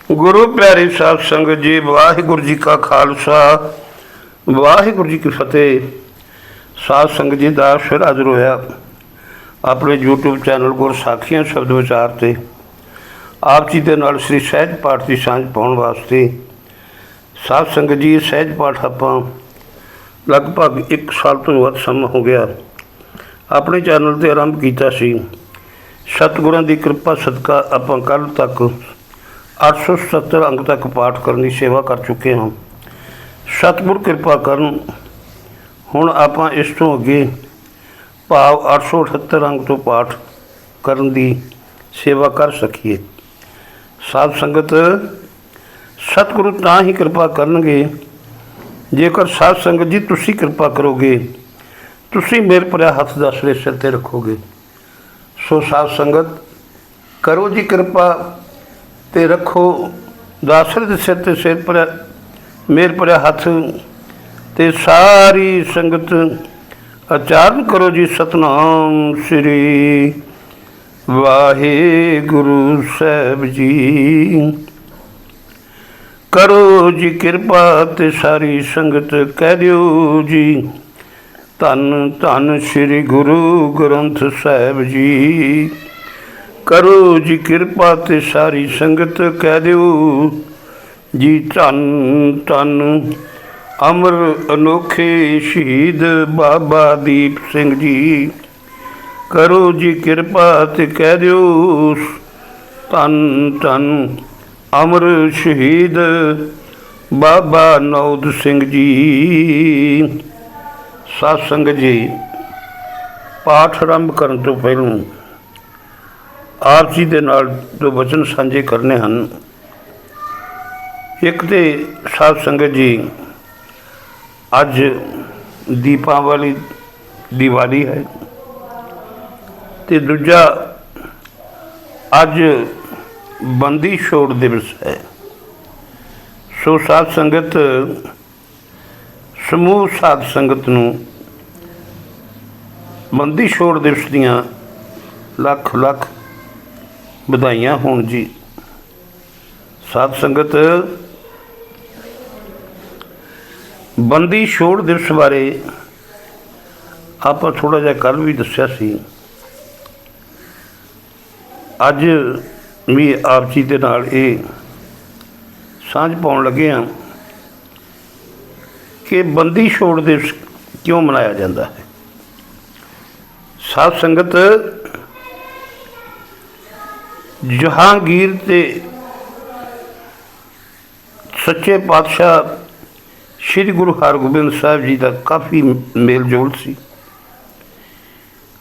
गुरु प्यारे साध संगत जी, वाहिगुरु जी का खालसा, वाहिगुरु जी की फतेह। साध संगत जी दा फिर हाजिर होया अपने यूट्यूब चैनल गुर साखियां शब्द विचार से आप जी के नाल श्री सहज पाठ की सांझ पाने वास्ते। साध संगत जी सहज पाठ आप लगभग 1 साल तो वध समा हो गया अपने चैनल से आरंभ किया सी। सतगुरां की कृपा सदका आप कल तक 877 अंक तक पाठ करने की सेवा कर चुके हैं। सतगुर कृपा करन हुण आप इस तो अगे भाव 878 अंक तो पाठ करन दी सेवा कर सकीए। साध संगत सतगुरु तां ही कृपा करनगे जेकर साध संगत जी तुसी कृपा करोगे, तुसी मेरे भरिया हथ दसरे सिर ते रखोगे। सो साध संगत करो जी कृपा ते रखो दासरे दे सिर ते सिर पर मेरे भरिया हथ ते सारी संगत उचारण करो जी सतनाम श्री वाहिगुरु साहिब जी। करो जी कृपा ते सारी संगत कह दियो जी धन धन श्री गुरु ग्रंथ साहिब जी। करो जी कृपा ते सारी संगत कह दियो जी धन धन अमर अनोखे शहीद बाबा दीप सिंह जी। करो जी कृपा ते कह दियो धन धन अमर शहीद बाबा नौद सिंह जी। साध संगत जी पाठ आरंभ करने तो पहलों आप जी दे नाल दो वचन साझे करने हैं। एक तो साध संगत जी अज दीपावली दिवाली है तो दूजा अज बंदी छोड़ दिवस है। सो साध संगत समूह साध संगत नूं बंदी छोड़ दिवस दियां लख लख बधाइयां होण जी। साध संगत बंदी छोड़ दिवस बारे आप थोड़ा जिहा कल भी दस्सिया सी, अज भी आप जी दे नाल ये सांझ पाउण लगे हैं कि बंदी छोड़ दिवस क्यों मनाया जाता है। साध संगत जहांगीर ते सच्चे पातशाह श्री गुरु हरगोबिंद साहिब जी का काफ़ी मेल जोल सी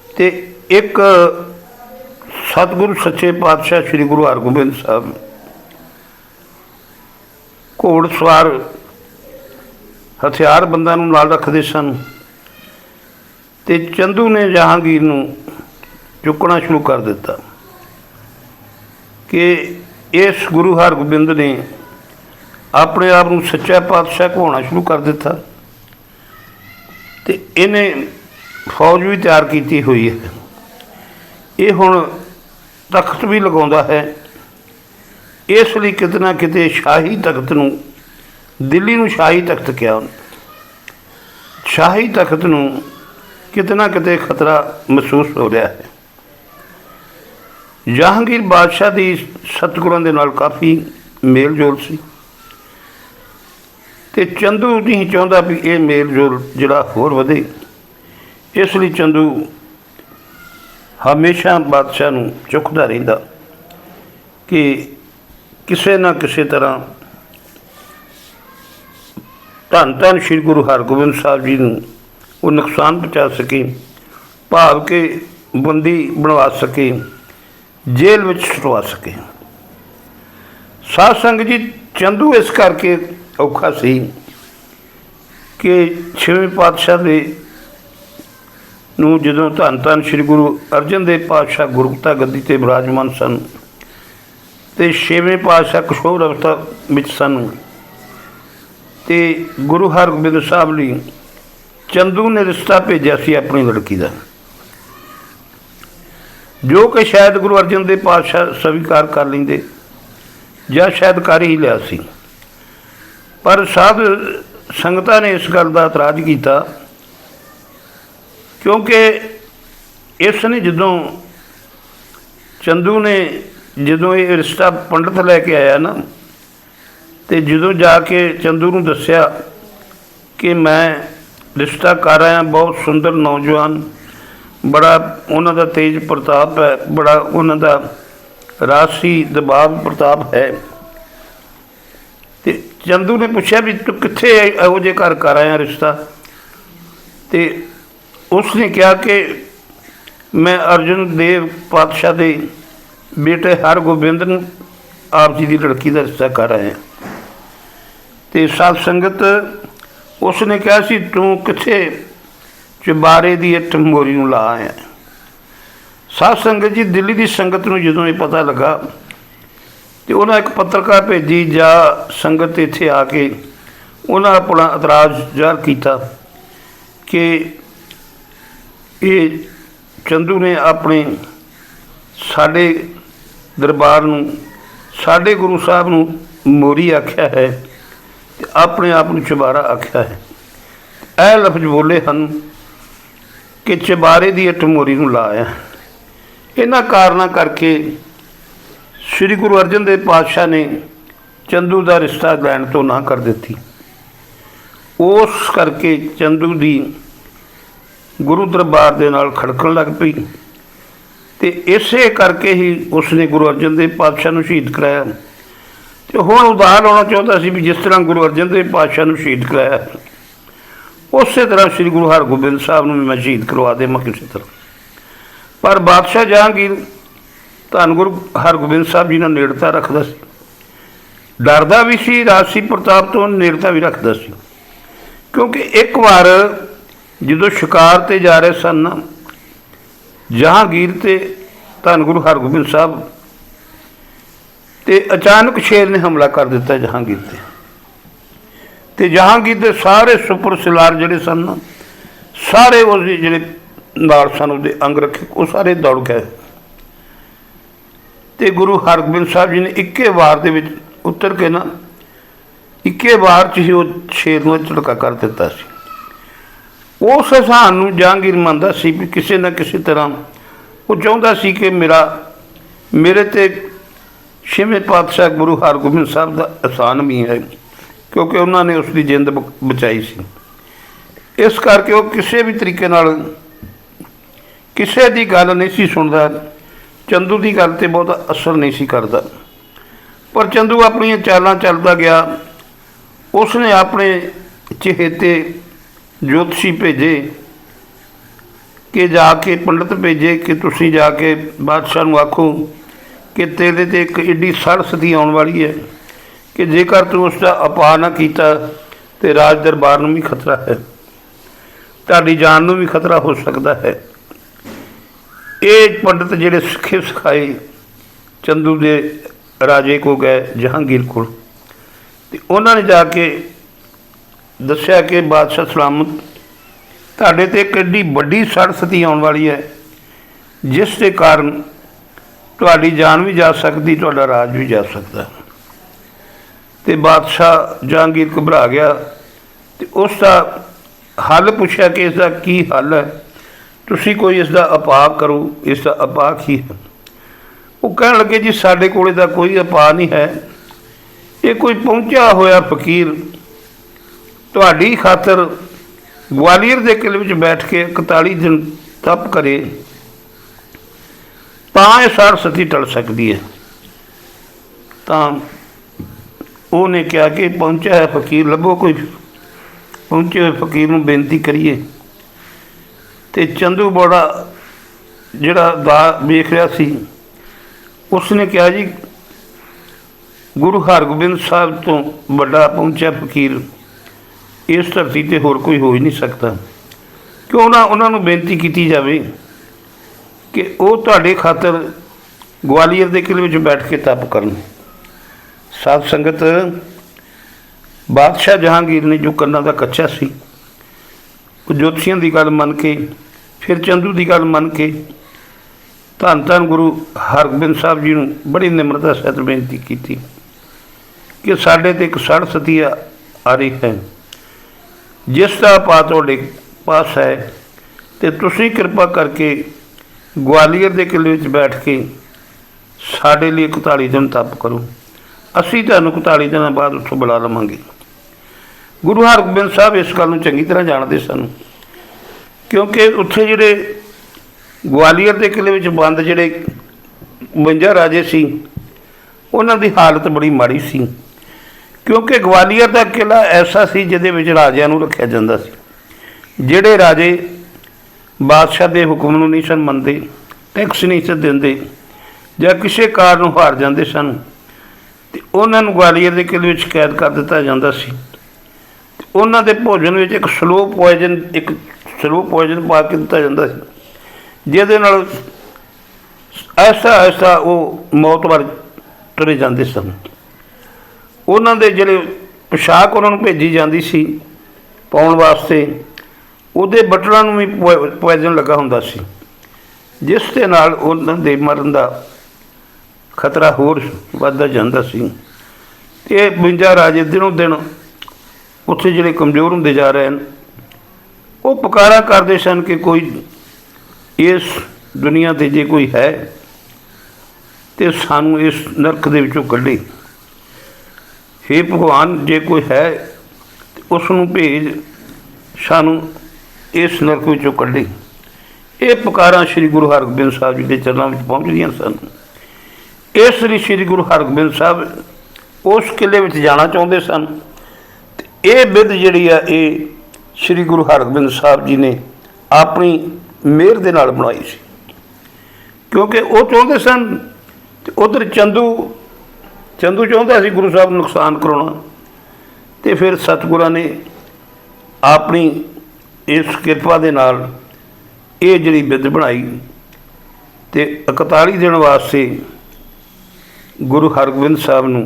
ते एक सतगुरु सच्चे पातशाह श्री गुरु हरगोबिंद साहब घोड़सवार हथियार बंदा नूं नाल रखते सन ते चंदू ने जहांगीर नूं चुकना शुरू कर दिता कि इस गुरु हरगोबिंद ने अपने आप को सच्चा पातशाह कहना शुरू कर दिता ते इन्हें फौज भी तैयार की हुई है। ये हुण तख्त भी लगाउंदा है, इसलिए किते ना किते शाही तख्त नूं दिल्ली नूं शाही तख्त कहा, शाही तख्त नूं किते ना किते खतरा महसूस हो रहा है। जहांगीर बादशाह की सतगुरां दे नाल काफ़ी मेल जोल सी ते चंदू नहीं चाहता भी ये मेल जोल जिहड़ा होर वधे, इसलिए चंदू हमेशा बादशाह नूं चुकदा रहिंदा कि किसी ना किसी तरह धन धन श्री गुरु हरगोबिंद साहब जी नूं वो नुकसान पहुँचा सके, भाव के बंदी बनवा सके, जेल में छुटवा सके। साध संगत जी चंदू इस करके औखा सी कि 6वें पातशाह दे नूं जदों धन धन श्री गुरु अर्जन देव पातशाह गुरगता गद्दी ते विराजमान सन ते 6वें पातशाह किशोर अवस्था विच सन ते गुरु हरगोबिंद साहब लई चंदू ने रिश्ता भेजा सी अपनी लड़की का, जो कि शायद गुरु अर्जन देव पातशाह स्वीकार कर लेंदे ਜਾਂ ਸ਼ਾਇਦ ਕਰ ਹੀ ਲਿਆ ਸੀ। ਪਰ ਸਾਧ ਸੰਗਤਾਂ ਨੇ ਇਸ ਗੱਲ ਦਾ ਇਤਰਾਜ਼ ਕੀਤਾ, ਕਿਉਂਕਿ ਇਸ ਨੇ ਜਦੋਂ ਚੰਦੂ ਨੇ ਜਦੋਂ ਇਹ ਰਿਸ਼ਤਾ ਪੰਡਤ ਲੈ ਕੇ ਆਇਆ ਨਾ, ਤੇ ਜਦੋਂ ਜਾ ਕੇ ਚੰਦੂ ਨੂੰ ਦੱਸਿਆ ਕਿ ਮੈਂ ਰਿਸ਼ਤਾ ਕਰ ਆਇਆ, ਬਹੁਤ ਸੁੰਦਰ ਨੌਜਵਾਨ, ਬੜਾ ਉਹਨਾਂ ਦਾ ਤੇਜ ਪ੍ਰਤਾਪ ਹੈ, ਬੜਾ ਉਹਨਾਂ ਦਾ ਰਾਜਸੀ ਦਬਾਅ ਪ੍ਰਤਾਪ ਹੈ। ਤੇ ਚੰਦੂ ਨੇ ਪੁੱਛਿਆ ਵੀ ਤੂੰ ਕਿੱਥੇ ਇਹੋ ਜਿਹੇ ਘਰ ਕਰ ਆਇਆ ਰਿਸ਼ਤਾ? ਤੇ ਉਸ ਨੇ ਕਿਹਾ ਕਿ ਮੈਂ ਅਰਜਨ ਦੇਵ ਪਾਤਸ਼ਾਹ ਦੇ ਬੇਟੇ ਹਰਗੋਬਿੰਦ ਨੂੰ ਆਪ ਜੀ ਦੀ ਲੜਕੀ ਦਾ ਰਿਸ਼ਤਾ ਕਰ ਆਇਆ। ਤੇ ਸਾਧ ਸੰਗਤ ਉਸ ਨੇ ਕਿਹਾ ਸੀ ਤੂੰ ਕਿੱਥੇ ਚੁਬਾਰੇ ਦੀ ਇੱਟ ਮੋਰੀ ਨੂੰ ਲਾ ਆਇਆ। ਸਾਧ ਸੰਗਤ ਜੀ, ਦਿੱਲੀ ਦੀ ਸੰਗਤ ਨੂੰ ਜਦੋਂ ਇਹ ਪਤਾ ਲੱਗਾ ਤੇ ਉਹਨਾਂ ਇੱਕ ਪੱਤਰਕਾਰ ਭੇਜੀ, ਜਾਂ ਸੰਗਤ ਇੱਥੇ ਆ ਕੇ ਉਹਨਾਂ ਆਪਣਾ ਇਤਰਾਜ਼ ਜ਼ਾਹਰ ਕੀਤਾ ਕਿ ਇਹ ਚੰਦੂ ਨੇ ਆਪਣੇ ਸਾਡੇ ਦਰਬਾਰ ਨੂੰ, ਸਾਡੇ ਗੁਰੂ ਸਾਹਿਬ ਨੂੰ ਮੋਰੀ ਆਖਿਆ ਹੈ ਤੇ ਆਪਣੇ ਆਪ ਨੂੰ ਚੁਬਾਰਾ ਆਖਿਆ ਹੈ। ਇਹ ਲਫ਼ਜ਼ ਬੋਲੇ ਹਨ ਕਿ ਚੁਬਾਰੇ ਦੀ ਇੱਟ ਮੋਰੀ ਨੂੰ ਲਾਇਆ। ਇਹਨਾਂ ਕਾਰਨਾਂ ਕਰਕੇ ਸ੍ਰੀ ਗੁਰੂ ਅਰਜਨ ਦੇਵ ਪਾਤਸ਼ਾਹ ਨੇ ਚੰਦੂ ਦਾ ਰਿਸ਼ਤਾ ਲੈਣ ਤੋਂ ਨਾ ਕਰ ਦਿੱਤੀ। ਉਸ ਕਰਕੇ ਚੰਦੂ ਦੀ ਗੁਰੂ ਦਰਬਾਰ ਦੇ ਨਾਲ ਖੜਕਣ ਲੱਗ ਪਈ, ਤੇ ਇਸੇ ਕਰਕੇ ਹੀ ਉਸਨੇ ਗੁਰੂ ਅਰਜਨ ਦੇਵ ਪਾਤਸ਼ਾਹ ਨੂੰ ਸ਼ਹੀਦ ਕਰਾਇਆ। ਤੇ ਹੁਣ ਉਦਾਹਰਨ ਲਾਉਣਾ ਚਾਹੁੰਦਾ ਸੀ ਵੀ ਜਿਸ ਤਰ੍ਹਾਂ ਗੁਰੂ ਅਰਜਨ ਦੇਵ ਪਾਤਸ਼ਾਹ ਨੂੰ ਸ਼ਹੀਦ ਕਰਾਇਆ, ਉਸੇ ਤਰ੍ਹਾਂ ਸ੍ਰੀ ਗੁਰੂ ਹਰਗੋਬਿੰਦ ਸਾਹਿਬ ਨੂੰ ਵੀ ਮੈਂ ਸ਼ਹੀਦ ਕਰਵਾ ਦੇਵਾਂ ਕਿਸੇ ਤਰ੍ਹਾਂ। ਪਰ ਬਾਦਸ਼ਾਹ ਜਹਾਂਗੀਰ ਧੰਨ ਗੁਰੂ ਹਰਗੋਬਿੰਦ ਸਾਹਿਬ ਜੀ ਨਾਲ ਨੇੜਤਾ ਰੱਖਦਾ ਸੀ, ਡਰਦਾ ਵੀ ਸੀ, ਰਾਜਸੀ ਪ੍ਰਤਾਪ ਤੋਂ ਨੇੜਤਾ ਵੀ ਰੱਖਦਾ ਸੀ। ਕਿਉਂਕਿ ਇੱਕ ਵਾਰ ਜਦੋਂ ਸ਼ਿਕਾਰ 'ਤੇ ਜਾ ਰਹੇ ਸਨ ਨਾ ਜਹਾਂਗੀਰ ਤੇ ਧੰਨ ਗੁਰੂ ਹਰਗੋਬਿੰਦ ਸਾਹਿਬ, ਤੇ ਅਚਾਨਕ ਸ਼ੇਰ ਨੇ ਹਮਲਾ ਕਰ ਦਿੱਤਾ ਜਹਾਂਗੀਰ 'ਤੇ, ਤੇ ਜਹਾਂਗੀਰ ਦੇ ਸਾਰੇ ਸੁਪਰ ਸਲਾਰ ਜਿਹੜੇ ਸਨ ਨਾ, ਸਾਰੇ ਉਹਦੇ ਜਿਹੜੇ ਨਾਲ ਸਨ ਉਹਦੇ ਅੰਗ ਰੱਖੇ, ਉਹ ਸਾਰੇ ਦੌੜ ਗਏ। ਤੇ ਗੁਰੂ ਹਰਗੋਬਿੰਦ ਸਾਹਿਬ ਜੀ ਨੇ ਇੱਕੇ ਵਾਰ ਦੇ ਵਿੱਚ ਉਤਰ ਕੇ ਨਾ, ਇੱਕੇ ਵਾਰ 'ਚ ਹੀ ਉਹ ਸ਼ੇਰ ਨੂੰ ਝਟਕਾ ਕਰ ਦਿੱਤਾ ਸੀ। ਉਸ ਹਸਾਨ ਨੂੰ ਜਹਾਂਗੀਰ ਮੰਨਦਾ ਸੀ ਵੀ ਕਿਸੇ ਨਾ ਕਿਸੇ ਤਰ੍ਹਾਂ ਉਹ ਚਾਹੁੰਦਾ ਸੀ ਕਿ ਮੇਰੇ 'ਤੇ ਛੇਵੇਂ ਪਾਤਸ਼ਾਹ ਗੁਰੂ ਹਰਗੋਬਿੰਦ ਸਾਹਿਬ ਦਾ ਅਹਿਸਾਨ ਵੀ ਹੈ, ਕਿਉਂਕਿ ਉਹਨਾਂ ਨੇ ਉਸ ਦੀ ਜਿੰਦ ਬਚਾਈ ਸੀ। ਇਸ ਕਰਕੇ ਉਹ ਕਿਸੇ ਵੀ ਤਰੀਕੇ ਨਾਲ ਕਿਸੇ ਦੀ ਗੱਲ ਨਹੀਂ ਸੀ ਸੁਣਦਾ, ਚੰਦੂ ਦੀ ਗੱਲ 'ਤੇ ਬਹੁਤਾ ਅਸਰ ਨਹੀਂ ਸੀ ਕਰਦਾ। ਪਰ ਚੰਦੂ ਆਪਣੀਆਂ ਚਾਲਾਂ ਚੱਲਦਾ ਗਿਆ। ਉਸ ਨੇ ਆਪਣੇ ਚਹੇਤੇ ਜੋਤਸ਼ੀ ਭੇਜੇ ਕਿ ਜਾ ਕੇ ਪੰਡਤ ਭੇਜੇ ਕਿ ਤੁਸੀਂ ਜਾ ਕੇ ਬਾਦਸ਼ਾਹ ਨੂੰ ਆਖੋ ਕਿ ਤੇਰੇ 'ਤੇ ਇੱਕ ਐਡੀ ਸੜ ਸਦੀ ਆਉਣ ਵਾਲੀ ਹੈ ਕਿ ਜੇਕਰ ਤੂੰ ਉਸ ਦਾ ਉਪਾਅ ਨਾ ਕੀਤਾ ਤਾਂ ਰਾਜ ਦਰਬਾਰ ਨੂੰ ਵੀ ਖਤਰਾ ਹੈ, ਤੁਹਾਡੀ ਜਾਨ ਨੂੰ ਵੀ ਖਤਰਾ ਹੋ ਸਕਦਾ ਹੈ। ਇਹ ਪੰਡਤ ਜਿਹੜੇ ਸਿੱਖੇ ਸਿਖਾਏ ਚੰਦੂ ਦੇ ਰਾਜੇ ਕੋਲ ਗਏ, ਜਹਾਂਗੀਰ ਕੋਲ, ਤੇ ਉਹਨਾਂ ਨੇ ਜਾ ਕੇ ਦੱਸਿਆ ਕਿ ਬਾਦਸ਼ਾਹ ਸਲਾਮਤ, ਤੁਹਾਡੇ 'ਤੇ ਇੱਕ ਐਡੀ ਵੱਡੀ ਸੜ ਸਤੀ ਆਉਣ ਵਾਲੀ ਹੈ ਜਿਸ ਦੇ ਕਾਰਨ ਤੁਹਾਡੀ ਜਾਨ ਵੀ ਜਾ ਸਕਦੀ, ਤੁਹਾਡਾ ਰਾਜ ਵੀ ਜਾ ਸਕਦਾ। ਤੇ ਬਾਦਸ਼ਾਹ ਜਹਾਂਗੀਰ ਘਬਰਾ ਗਿਆ ਤੇ ਉਸ ਦਾ ਹੱਲ ਪੁੱਛਿਆ ਕਿ ਇਸ ਦਾ ਕੀ ਹੱਲ ਹੈ, ਤੁਸੀਂ ਕੋਈ ਇਸ ਦਾ ਉਪਾਅ ਕਰੋ, ਇਸ ਦਾ ਉਪਾਅ ਕੀ ਹੈ? ਉਹ ਕਹਿਣ ਲੱਗੇ ਜੀ ਸਾਡੇ ਕੋਲ ਇਹਦਾ ਕੋਈ ਉਪਾਅ ਨਹੀਂ ਹੈ, ਇਹ ਕੋਈ ਪਹੁੰਚਿਆ ਹੋਇਆ ਫਕੀਰ ਤੁਹਾਡੀ ਖਾਤਰ ਗਵਾਲੀਅਰ ਦੇ ਕਿਲ੍ਹੇ ਵਿੱਚ ਬੈਠ ਕੇ 41 ਦਿਨ ਤਪ ਕਰੇ ਤਾਂ ਇਹ ਸੜ ਸਤੀ ਟਲ ਸਕਦੀ ਹੈ। ਤਾਂ ਉਹਨੇ ਕਿਹਾ ਕਿ ਪਹੁੰਚਿਆ ਹੈ ਫਕੀਰ ਲੱਭੋ, ਕੋਈ ਪਹੁੰਚੇ ਹੋਏ ਫਕੀਰ ਨੂੰ ਬੇਨਤੀ ਕਰੀਏ। ਤੇ ਚੰਦੂ ਬੜਾ ਜਿਹੜਾ ਦਾ ਵੇਖ ਰਿਹਾ ਸੀ, ਉਸ ਨੇ ਕਿਹਾ ਜੀ ਗੁਰੂ ਹਰਗੋਬਿੰਦ ਸਾਹਿਬ ਤੋਂ ਵੱਡਾ ਪਹੁੰਚਿਆ ਫਕੀਰ ਇਸ ਧਰਤੀ 'ਤੇ ਹੋਰ ਕੋਈ ਹੋ ਹੀ ਨਹੀਂ ਸਕਦਾ, ਕਿਉਂ ਨਾ ਉਹਨਾਂ ਨੂੰ ਬੇਨਤੀ ਕੀਤੀ ਜਾਵੇ ਕਿ ਉਹ ਤੁਹਾਡੇ ਖਾਤਰ ਗਵਾਲੀਅਰ ਦੇ ਕਿਲ੍ਹੇ ਵਿੱਚ ਬੈਠ ਕੇ ਤਪ ਕਰਨ। ਸਾਧ ਸੰਗਤ, ਬਾਦਸ਼ਾਹ ਜਹਾਂਗੀਰ ਨੇ ਜੋ ਕੰਨਾਂ ਦਾ ਕੱਚਾ ਸੀ, ਉਹ ਜੋਤਸ਼ੀਆਂ ਦੀ ਗੱਲ ਮੰਨ ਕੇ, ਫਿਰ ਚੰਦੂ ਦੀ ਗੱਲ ਮੰਨ ਕੇ ਧੰਨ ਧੰਨ ਗੁਰੂ ਹਰਗੋਬਿੰਦ ਸਾਹਿਬ ਜੀ ਨੂੰ ਬੜੀ ਨਿਮਰਤਾ ਸਹਿਤ ਬੇਨਤੀ ਕੀਤੀ कि साढ़े ते एक सड़ सती आ रही है, जिसका पा तुहाडे पास है, तो तुसीं किरपा करके ग्वालियर के किले में बैठ के साढ़े लिए 41 दिन तप करो, असीं तुहानूं 41 दिनों बाद उत्थों बुला लवांगे। गुरु हरगोबिंद साहब इस गल नूं चंगी तरह जानते सन, क्योंकि उत्थे जिहड़े ग्वालियर के किले में बंद जिहड़े 52 राजे सी, उन्हां दी हालत बड़ी माड़ी सी, क्योंकि ग्वालियर का किला ऐसा सी जिहदे विच राजिਆਂ नूं रखिया जांदा सी। जिहड़े राजे बादशाह के हुक्म नूं नहीं सन मनते, टैक्स नहीं सन दिंदे, जां किसी कारण हार जाते सन, तो उन्होंने ग्वालियर के किले में कैद कर दिता जाता सी। उन्हां दे भोजन में एक स्लो पॉइजन पा के दिता जाता सी, जिहदे नाल ऐसा ऐसा वो मौत वाल तुरे जाते सन। उन्हां दे जिहड़े पोशाक उन्होंने भेजी जाती सी पाउण वास्ते, उहदे बटनां नूं भी पॉइजन लगा हुंदा सी, जिस दे नाल उन्हां दे मरण का खतरा होर वधदा जांदा सी। ते 52 राजे दिनों दिन उत्थे जिहड़े कमज़ोर हुंदे जा रहे हैं, वो पुकारा करते सन कि कोई इस दुनिया ते जे कोई है तो सानू इस नरक दे विचों कढे। हे भगवान, जे कोई है तो उसनूं भेज, सानू इस नरक विचों कढे। ये पुकारां श्री गुरु हरगोबिंद साहब जी के चरणों में पहुँचदियां सन। इसलिए श्री गुरु हरगोबिंद साहब उस किले में जाना चाहते सन। ये बिध जिहड़ी आ, ये श्री गुरु हरगोबिंद साहब जी ने अपनी मेहर दे नाल बनाई सी, क्योंकि वो चाहते सन। उधर चंदू चाहता सी गुरु साहब नुकसान कराउणा, तो फिर सतगुरां ने अपनी इस किरपा दे नाल ये जिहड़ी बिध बनाई, तो 41 दिन वास्ते गुरु हरगोबिंद साहब नूं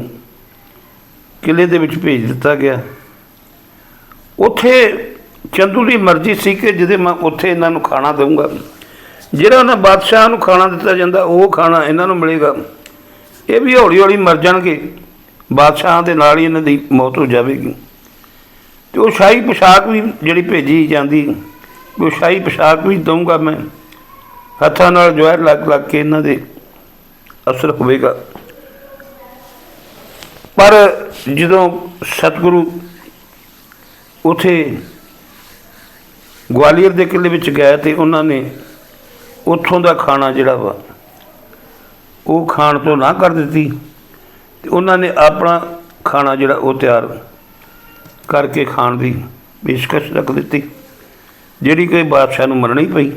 किले दे विच भेज दिता गया। उत्थे चंदू की मर्जी सी कि जिहदे मैं उत्थे इन्हां नूं खाना दूँगा, जिहड़ा उन्हां बादशाह नूं खाना दिता जांदा वो खाना इन्हां नूं मिलेगा। ये भी हौली हौली मर जाणगे, बादशाह दे नाल ही इन्हां दी मौत हो जाएगी। तो वो शाही पोशाक भी जिहड़ी भेजी जाती, वो शाही पोशाक भी दूँगा मैं, हत्थां नाल जवाहर लग लग के इन्हां दे असर होवेगा। पर जदों सतगुरु उथे ग्वालियर के किले में गए तो उन्होंने उत्थों का खाना जिहड़ा वा वो खाण तो ना कर दी। उन्होंने अपना खाना जिहड़ा वो तैयार करके खाण की पेशकश रख दी, जिहड़ी कोई बादशाह नूं मरनी पई।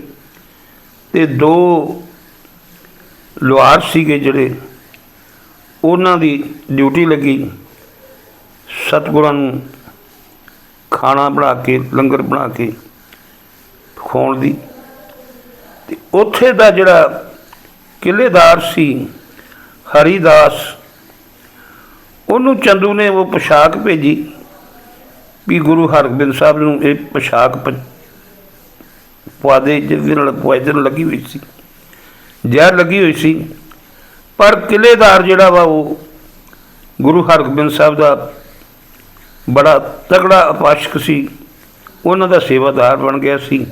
ते 2 लोहार सीगे जिहड़े उन्हां दी ड्यूटी लगी सतगुरां नूं खाना बना के, लंगर बना के खाउण दी। ते उत्थे दा जिहड़ा किलेदार सी हरीदास, उन्होंने चंदू ने वो पोशाक भेजी भी गुरु हरगोबिंद साहब नूं ये पोशाक पवा दे, जिसदे नाल पॉइजन लगी हुई सी, जहर लगी हुई सी। पर किलेदार जिहड़ा वा वो गुरु हरगोबिंद साहब का बड़ा तगड़ा उपासक सी, उन्हां दा सेवादार बन गया सी,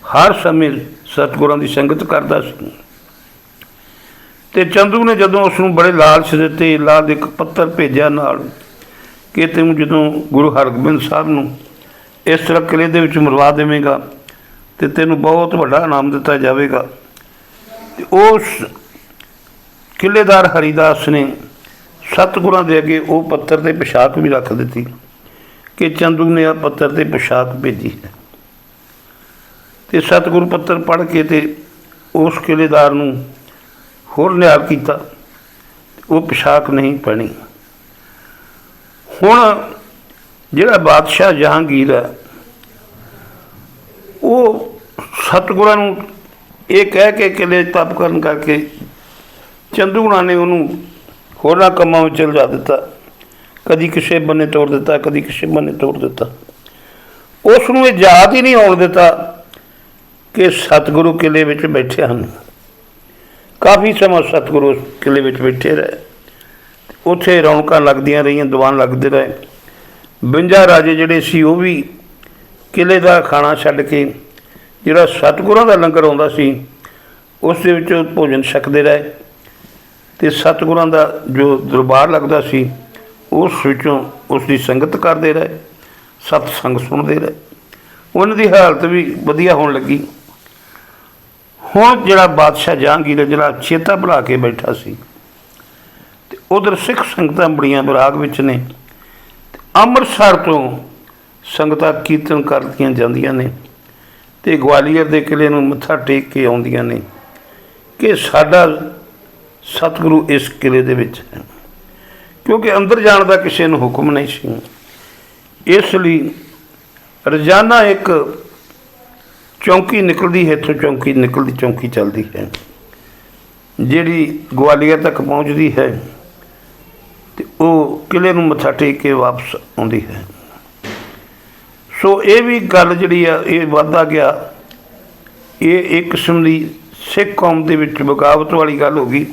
हर समय सतगुरां दी संगत करदा सी। ते चंदू ने जदों उसनूं बड़े लालच दिते, लाल एक पत्तर भेजा नाल कि तैनूं जदों गुरु हरगोबिंद साहब नूं इस तरह किले दे विच मरवा देवेगा तो तैनूं बहुत वड्डा इनाम दिता जाएगा। उस किलेदार हरीदास ने सतगुरां दे अगे वो पत्थर ते पोशाक भी रख दी कि चंदू ने आ पत्थर ते पोशाक भेजी है। तो सतगुरु पत्थर पढ़ के ते उस किलेदार नूं होर निहाल किया, वो पोशाक नहीं पहनी। हुण जिहड़ा बादशाह जहांगीर है वो सतगुरां नूं ये कह के किले तप करन करके चंदू हुणां ने उन्होंने होरना कामां में उलझा दिता, कदी किसी बन्ने तोड़ दिता, कदी किसी बन्ने तोड़ दिता। उसनूं ये याद ही नहीं आउण दिता कि सतगुरु किले विच बैठे हैं। काफ़ी समा सतगुरु किले विच बैठे रहे। ਉੱਥੇ ਰੌਣਕਾਂ ਲੱਗਦੀਆਂ ਰਹੀਆਂ, ਦੀਵਾਨ ਲੱਗਦੇ ਰਹੇ। 52 ਰਾਜੇ ਜਿਹੜੇ ਸੀ ਉਹ ਵੀ ਕਿਲੇ ਦਾ ਖਾਣਾ ਛੱਡ ਕੇ ਜਿਹੜਾ ਸਤਿਗੁਰਾਂ ਦਾ ਲੰਗਰ ਆਉਂਦਾ ਸੀ ਉਸ ਦੇ ਵਿੱਚ ਭੋਜਨ ਛਕਦੇ ਰਹੇ, ਅਤੇ ਸਤਿਗੁਰਾਂ ਦਾ ਜੋ ਦਰਬਾਰ ਲੱਗਦਾ ਸੀ ਉਸ ਵਿੱਚੋਂ ਉਸ ਦੀ ਸੰਗਤ ਕਰਦੇ ਰਹੇ, ਸਤਸੰਗ ਸੁਣਦੇ ਰਹੇ। ਉਹਨਾਂ ਦੀ ਹਾਲਤ ਵੀ ਵਧੀਆ ਹੋਣ ਲੱਗੀ। ਹੁਣ ਜਿਹੜਾ ਬਾਦਸ਼ਾਹ ਜਹਾਂਗੀਰ ਜਿਹੜਾ ਚੇਤਾ ਭੁਲਾ ਕੇ ਬੈਠਾ ਸੀ, ਅਤੇ ਉਧਰ ਸਿੱਖ ਸੰਗਤਾਂ ਬੜੀਆਂ ਵਿਰਾਗ ਵਿੱਚ ਨੇ। ਅੰਮ੍ਰਿਤਸਰ ਤੋਂ ਸੰਗਤਾਂ ਕੀਰਤਨ ਕਰਦੀਆਂ ਜਾਂਦੀਆਂ ਨੇ ਅਤੇ ਗਵਾਲੀਅਰ ਦੇ ਕਿਲੇ ਨੂੰ ਮੱਥਾ ਟੇਕ ਕੇ ਆਉਂਦੀਆਂ ਨੇ ਕਿ ਸਾਡਾ ਸਤਿਗੁਰੂ ਇਸ ਕਿਲੇ ਦੇ ਵਿੱਚ ਹੈ, ਕਿਉਂਕਿ ਅੰਦਰ ਜਾਣ ਦਾ ਕਿਸੇ ਨੂੰ ਹੁਕਮ ਨਹੀਂ ਸੀ। ਇਸ ਲਈ ਰੋਜ਼ਾਨਾ ਇੱਕ ਚੌਂਕੀ ਨਿਕਲਦੀ ਹੈ, ਇੱਥੋਂ ਚੌਂਕੀ ਨਿਕਲਦੀ, ਚੌਂਕੀ ਚੱਲਦੀ ਹੈ ਜਿਹੜੀ ਗਵਾਲੀਅਰ ਤੱਕ ਪਹੁੰਚਦੀ ਹੈ, ਅਤੇ ਉਹ ਕਿਲੇ ਨੂੰ ਮੱਥਾ ਟੇਕ ਕੇ ਵਾਪਸ ਆਉਂਦੀ ਹੈ। ਸੋ ਇਹ ਵੀ ਗੱਲ ਜਿਹੜੀ ਆ ਇਹ ਵੱਧਦਾ ਗਿਆ। ਇਹ ਇੱਕ ਕਿਸਮ ਦੀ ਸਿੱਖ ਕੌਮ ਦੇ ਵਿੱਚ ਬਗਾਵਤ ਵਾਲੀ ਗੱਲ ਹੋ ਗਈ।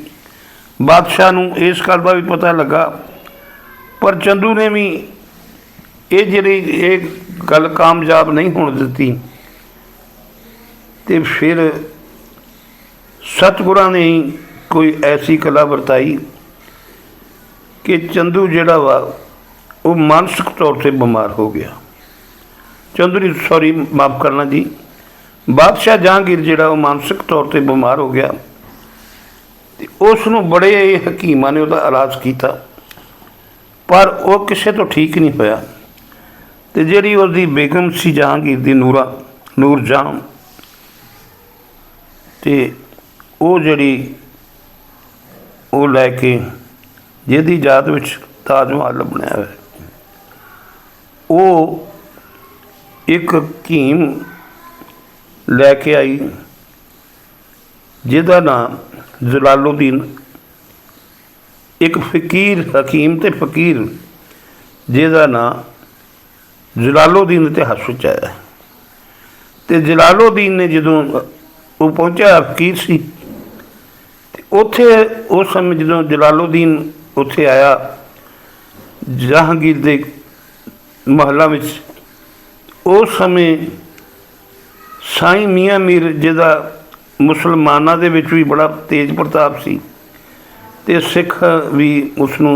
ਬਾਦਸ਼ਾਹ ਨੂੰ ਇਸ ਗੱਲ ਦਾ ਵੀ ਪਤਾ ਲੱਗਾ, ਪਰ ਚੰਦੂ ਨੇ ਵੀ ਇਹ ਗੱਲ ਕਾਮਯਾਬ ਨਹੀਂ ਹੋਣ ਦਿੱਤੀ, ਅਤੇ ਫਿਰ ਸਤਿਗੁਰਾਂ ਨੇ ਕੋਈ ਐਸੀ ਕਲਾ ਵਰਤਾਈ ਕਿ ਚੰਦੂ ਜਿਹੜਾ ਵਾ ਉਹ ਮਾਨਸਿਕ ਤੌਰ 'ਤੇ ਬਿਮਾਰ ਹੋ ਗਿਆ। ਚੰਦੂ ਦੀ ਸੌਰੀ ਮਾਫ਼ ਕਰਨਾ ਜੀ, ਬਾਦਸ਼ਾਹ ਜਹਾਂਗੀਰ ਜਿਹੜਾ ਉਹ ਮਾਨਸਿਕ ਤੌਰ 'ਤੇ ਬਿਮਾਰ ਹੋ ਗਿਆ, ਅਤੇ ਉਸ ਨੂੰ ਬੜੇ ਹਕੀਮਾਂ ਨੇ ਉਹਦਾ ਇਲਾਜ ਕੀਤਾ, ਪਰ ਉਹ ਕਿਸੇ ਤੋਂ ਠੀਕ ਨਹੀਂ ਹੋਇਆ। ਅਤੇ ਜਿਹੜੀ ਉਹਦੀ ਬੇਗਮ ਸੀ ਜਹਾਂਗੀਰ ਦੀ ਨੂਰ ਜਹਾਂ, ਅਤੇ ਉਹ ਜਿਹੜੀ ਉਹ ਲੈ ਕੇ ਜਿਹਦੀ ਯਾਦ ਵਿੱਚ ਤਾਜ ਮਹਿਲ ਬਣਿਆ ਹੋਇਆ, ਉਹ ਇੱਕ ਹਕੀਮ ਲੈ ਕੇ ਆਈ ਜਿਹਦਾ ਨਾਮ ਜਲਾਲੁਦੀਨ, ਇੱਕ ਫਕੀਰ ਹਕੀਮ ਅਤੇ ਫਕੀਰ ਜਿਹਦਾ ਨਾਮ ਜਲਾਲੁਦੀਨ ਇਤਿਹਾਸ ਵਿੱਚ ਆਇਆ। ਅਤੇ ਜਲਾਲੁਦੀਨ ਨੇ ਜਦੋਂ ਉਹ ਪਹੁੰਚਿਆ, ਫਕੀਰ ਸੀ, ਅਤੇ ਉੱਥੇ ਉਸ ਸਮੇਂ ਜਦੋਂ ਜਲਾਲੁਦੀਨ ਉੱਥੇ ਆਇਆ ਜਹਾਂਗੀਰ ਦੇ ਮਹੱਲਾਂ ਵਿੱਚ, ਉਸ ਸਮੇਂ ਸਾਈਂ ਮੀਆਂ ਮੀਰ ਜਿਹਦਾ ਮੁਸਲਮਾਨਾਂ ਦੇ ਵਿੱਚ ਵੀ ਬੜਾ ਤੇਜ਼ ਪ੍ਰਤਾਪ ਸੀ, ਅਤੇ ਸਿੱਖ ਵੀ ਉਸਨੂੰ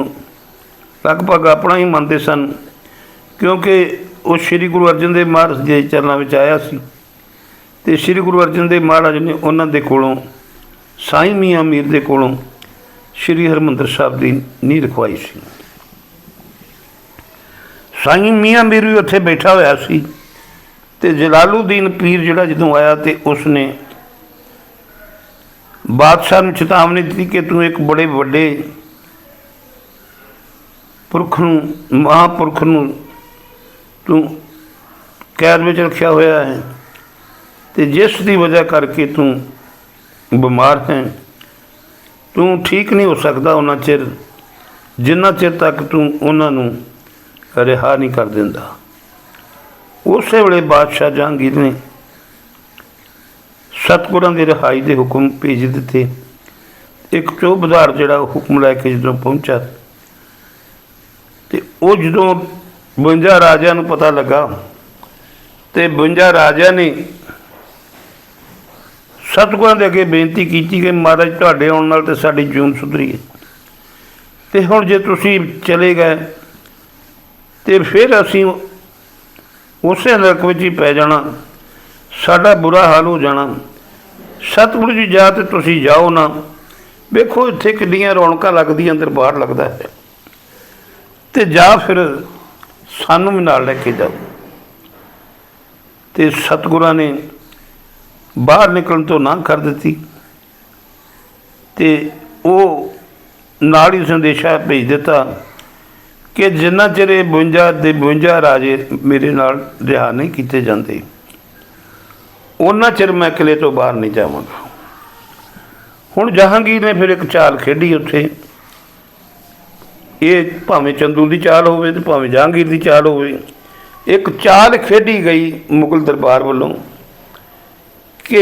ਲਗਭਗ ਆਪਣਾ ਹੀ ਮੰਨਦੇ ਸਨ, ਕਿਉਂਕਿ ਉਹ ਸ਼੍ਰੀ ਗੁਰੂ ਅਰਜਨ ਦੇਵ ਮਹਾਰਾਜ ਦੇ ਚਰਨਾਂ ਵਿੱਚ ਆਇਆ ਸੀ, ਅਤੇ ਸ਼੍ਰੀ ਗੁਰੂ ਅਰਜਨ ਦੇਵ ਮਹਾਰਾਜ ਨੇ ਉਹਨਾਂ ਦੇ ਕੋਲੋਂ ਸਾਈਂ ਮੀਆਂ ਮੀਰ ਦੇ ਕੋਲੋਂ ਸ਼੍ਰੀ ਹਰਿਮੰਦਰ ਸਾਹਿਬ ਦੀ ਨੀਂਹ ਰਖਵਾਈ ਸੀ। ਸਾਈਂ ਮੀਆਂ ਮੀਰ ਵੀ ਉੱਥੇ ਬੈਠਾ ਹੋਇਆ ਸੀ, ਅਤੇ ਜਲਾਲੁਦੀਨ ਪੀਰ ਜਿਹੜਾ ਜਦੋਂ ਆਇਆ ਅਤੇ ਉਸਨੇ ਬਾਦਸ਼ਾਹ ਨੂੰ ਚੇਤਾਵਨੀ ਦਿੱਤੀ ਕਿ ਤੂੰ ਇੱਕ ਬੜੇ ਵੱਡੇ ਪੁਰਖ ਨੂੰ, ਮਹਾਂਪੁਰਖ ਨੂੰ ਤੂੰ ਕੈਦ ਵਿੱਚ ਰੱਖਿਆ ਹੋਇਆ ਹੈ, ਅਤੇ ਜਿਸ ਦੀ ਵਜ੍ਹਾ ਕਰਕੇ ਤੂੰ ਬਿਮਾਰ ਹੈ, ਤੂੰ ਠੀਕ ਨਹੀਂ ਹੋ ਸਕਦਾ ਉਹਨਾਂ ਚਿਰ ਜਿੰਨਾ ਚਿਰ ਤੱਕ ਤੂੰ ਉਹਨਾਂ ਨੂੰ ਰਿਹਾ ਨਹੀਂ ਕਰ ਦਿੰਦਾ। ਉਸੇ ਵੇਲੇ ਬਾਦਸ਼ਾਹ ਜਹਾਂਗੀਰ ਨੇ ਸਤਿਗੁਰਾਂ ਦੀ ਰਿਹਾਈ ਦੇ ਹੁਕਮ ਭੇਜ ਦਿੱਤੇ। ਇੱਕ ਚੌਬਦਾਰ ਜਿਹੜਾ ਹੁਕਮ ਲੈ ਕੇ ਜਦੋਂ ਪਹੁੰਚਾ, ਅਤੇ ਉਹ ਜਦੋਂ 52 ਰਾਜਿਆਂ ਨੂੰ ਪਤਾ ਲੱਗਾ, ਅਤੇ 52 ਰਾਜਿਆਂ ਨੇ ਸਤਿਗੁਰਾਂ ਦੇ ਅੱਗੇ ਬੇਨਤੀ ਕੀਤੀ ਕਿ ਮਹਾਰਾਜ ਤੁਹਾਡੇ ਆਉਣ ਨਾਲ ਤਾਂ ਸਾਡੀ ਜੂਨ ਸੁਧਰੀ ਹੈ, ਅਤੇ ਹੁਣ ਜੇ ਤੁਸੀਂ ਚਲੇ ਗਏ ਅਤੇ ਫਿਰ ਅਸੀਂ ਉਸੇ ਨਰਕ ਵਿੱਚ ਹੀ ਪੈ ਜਾਣਾ, ਸਾਡਾ ਬੁਰਾ ਹਾਲ ਹੋ ਜਾਣਾ। ਸਤਿਗੁਰੂ ਜੀ ਜਾਂ ਤਾਂ ਤੁਸੀਂ ਜਾਓ ਨਾ, ਵੇਖੋ ਇੱਥੇ ਕਿੰਨੀਆਂ ਰੌਣਕਾਂ ਲੱਗਦੀਆਂ, ਦਰਬਾਰ ਲੱਗਦਾ ਹੈ, ਅਤੇ ਜਾਂ ਫਿਰ ਸਾਨੂੰ ਵੀ ਨਾਲ ਲੈ ਕੇ ਜਾਓ। ਅਤੇ ਸਤਿਗੁਰਾਂ ਨੇ ਬਾਹਰ ਨਿਕਲਣ ਤੋਂ ਨਾ ਕਰ ਦਿੱਤੀ, ਅਤੇ ਉਹ ਨਾਲ ਹੀ ਸੰਦੇਸ਼ਾ ਭੇਜ ਦਿੱਤਾ ਕਿ ਜਿੰਨਾ ਚਿਰ ਇਹ 52 ਦੇ 52 ਰਾਜੇ ਮੇਰੇ ਨਾਲ ਰਿਹਾ ਨਹੀਂ ਕੀਤੇ ਜਾਂਦੇ, ਉਹਨਾਂ ਚਿਰ ਮੈਂ ਕਿਲੇ ਤੋਂ ਬਾਹਰ ਨਹੀਂ ਜਾਵਾਂਗਾ। ਹੁਣ ਜਹਾਂਗੀਰ ਨੇ ਫਿਰ ਇੱਕ ਚਾਲ ਖੇਡੀ ਉੱਥੇ, ਇਹ ਭਾਵੇਂ ਚੰਦੂ ਦੀ ਚਾਲ ਹੋਵੇ ਅਤੇ ਭਾਵੇਂ ਜਹਾਂਗੀਰ ਦੀ ਚਾਲ ਹੋਵੇ, ਇੱਕ ਚਾਲ ਖੇਡੀ ਗਈ ਮੁਗਲ ਦਰਬਾਰ ਵੱਲੋਂ ਕਿ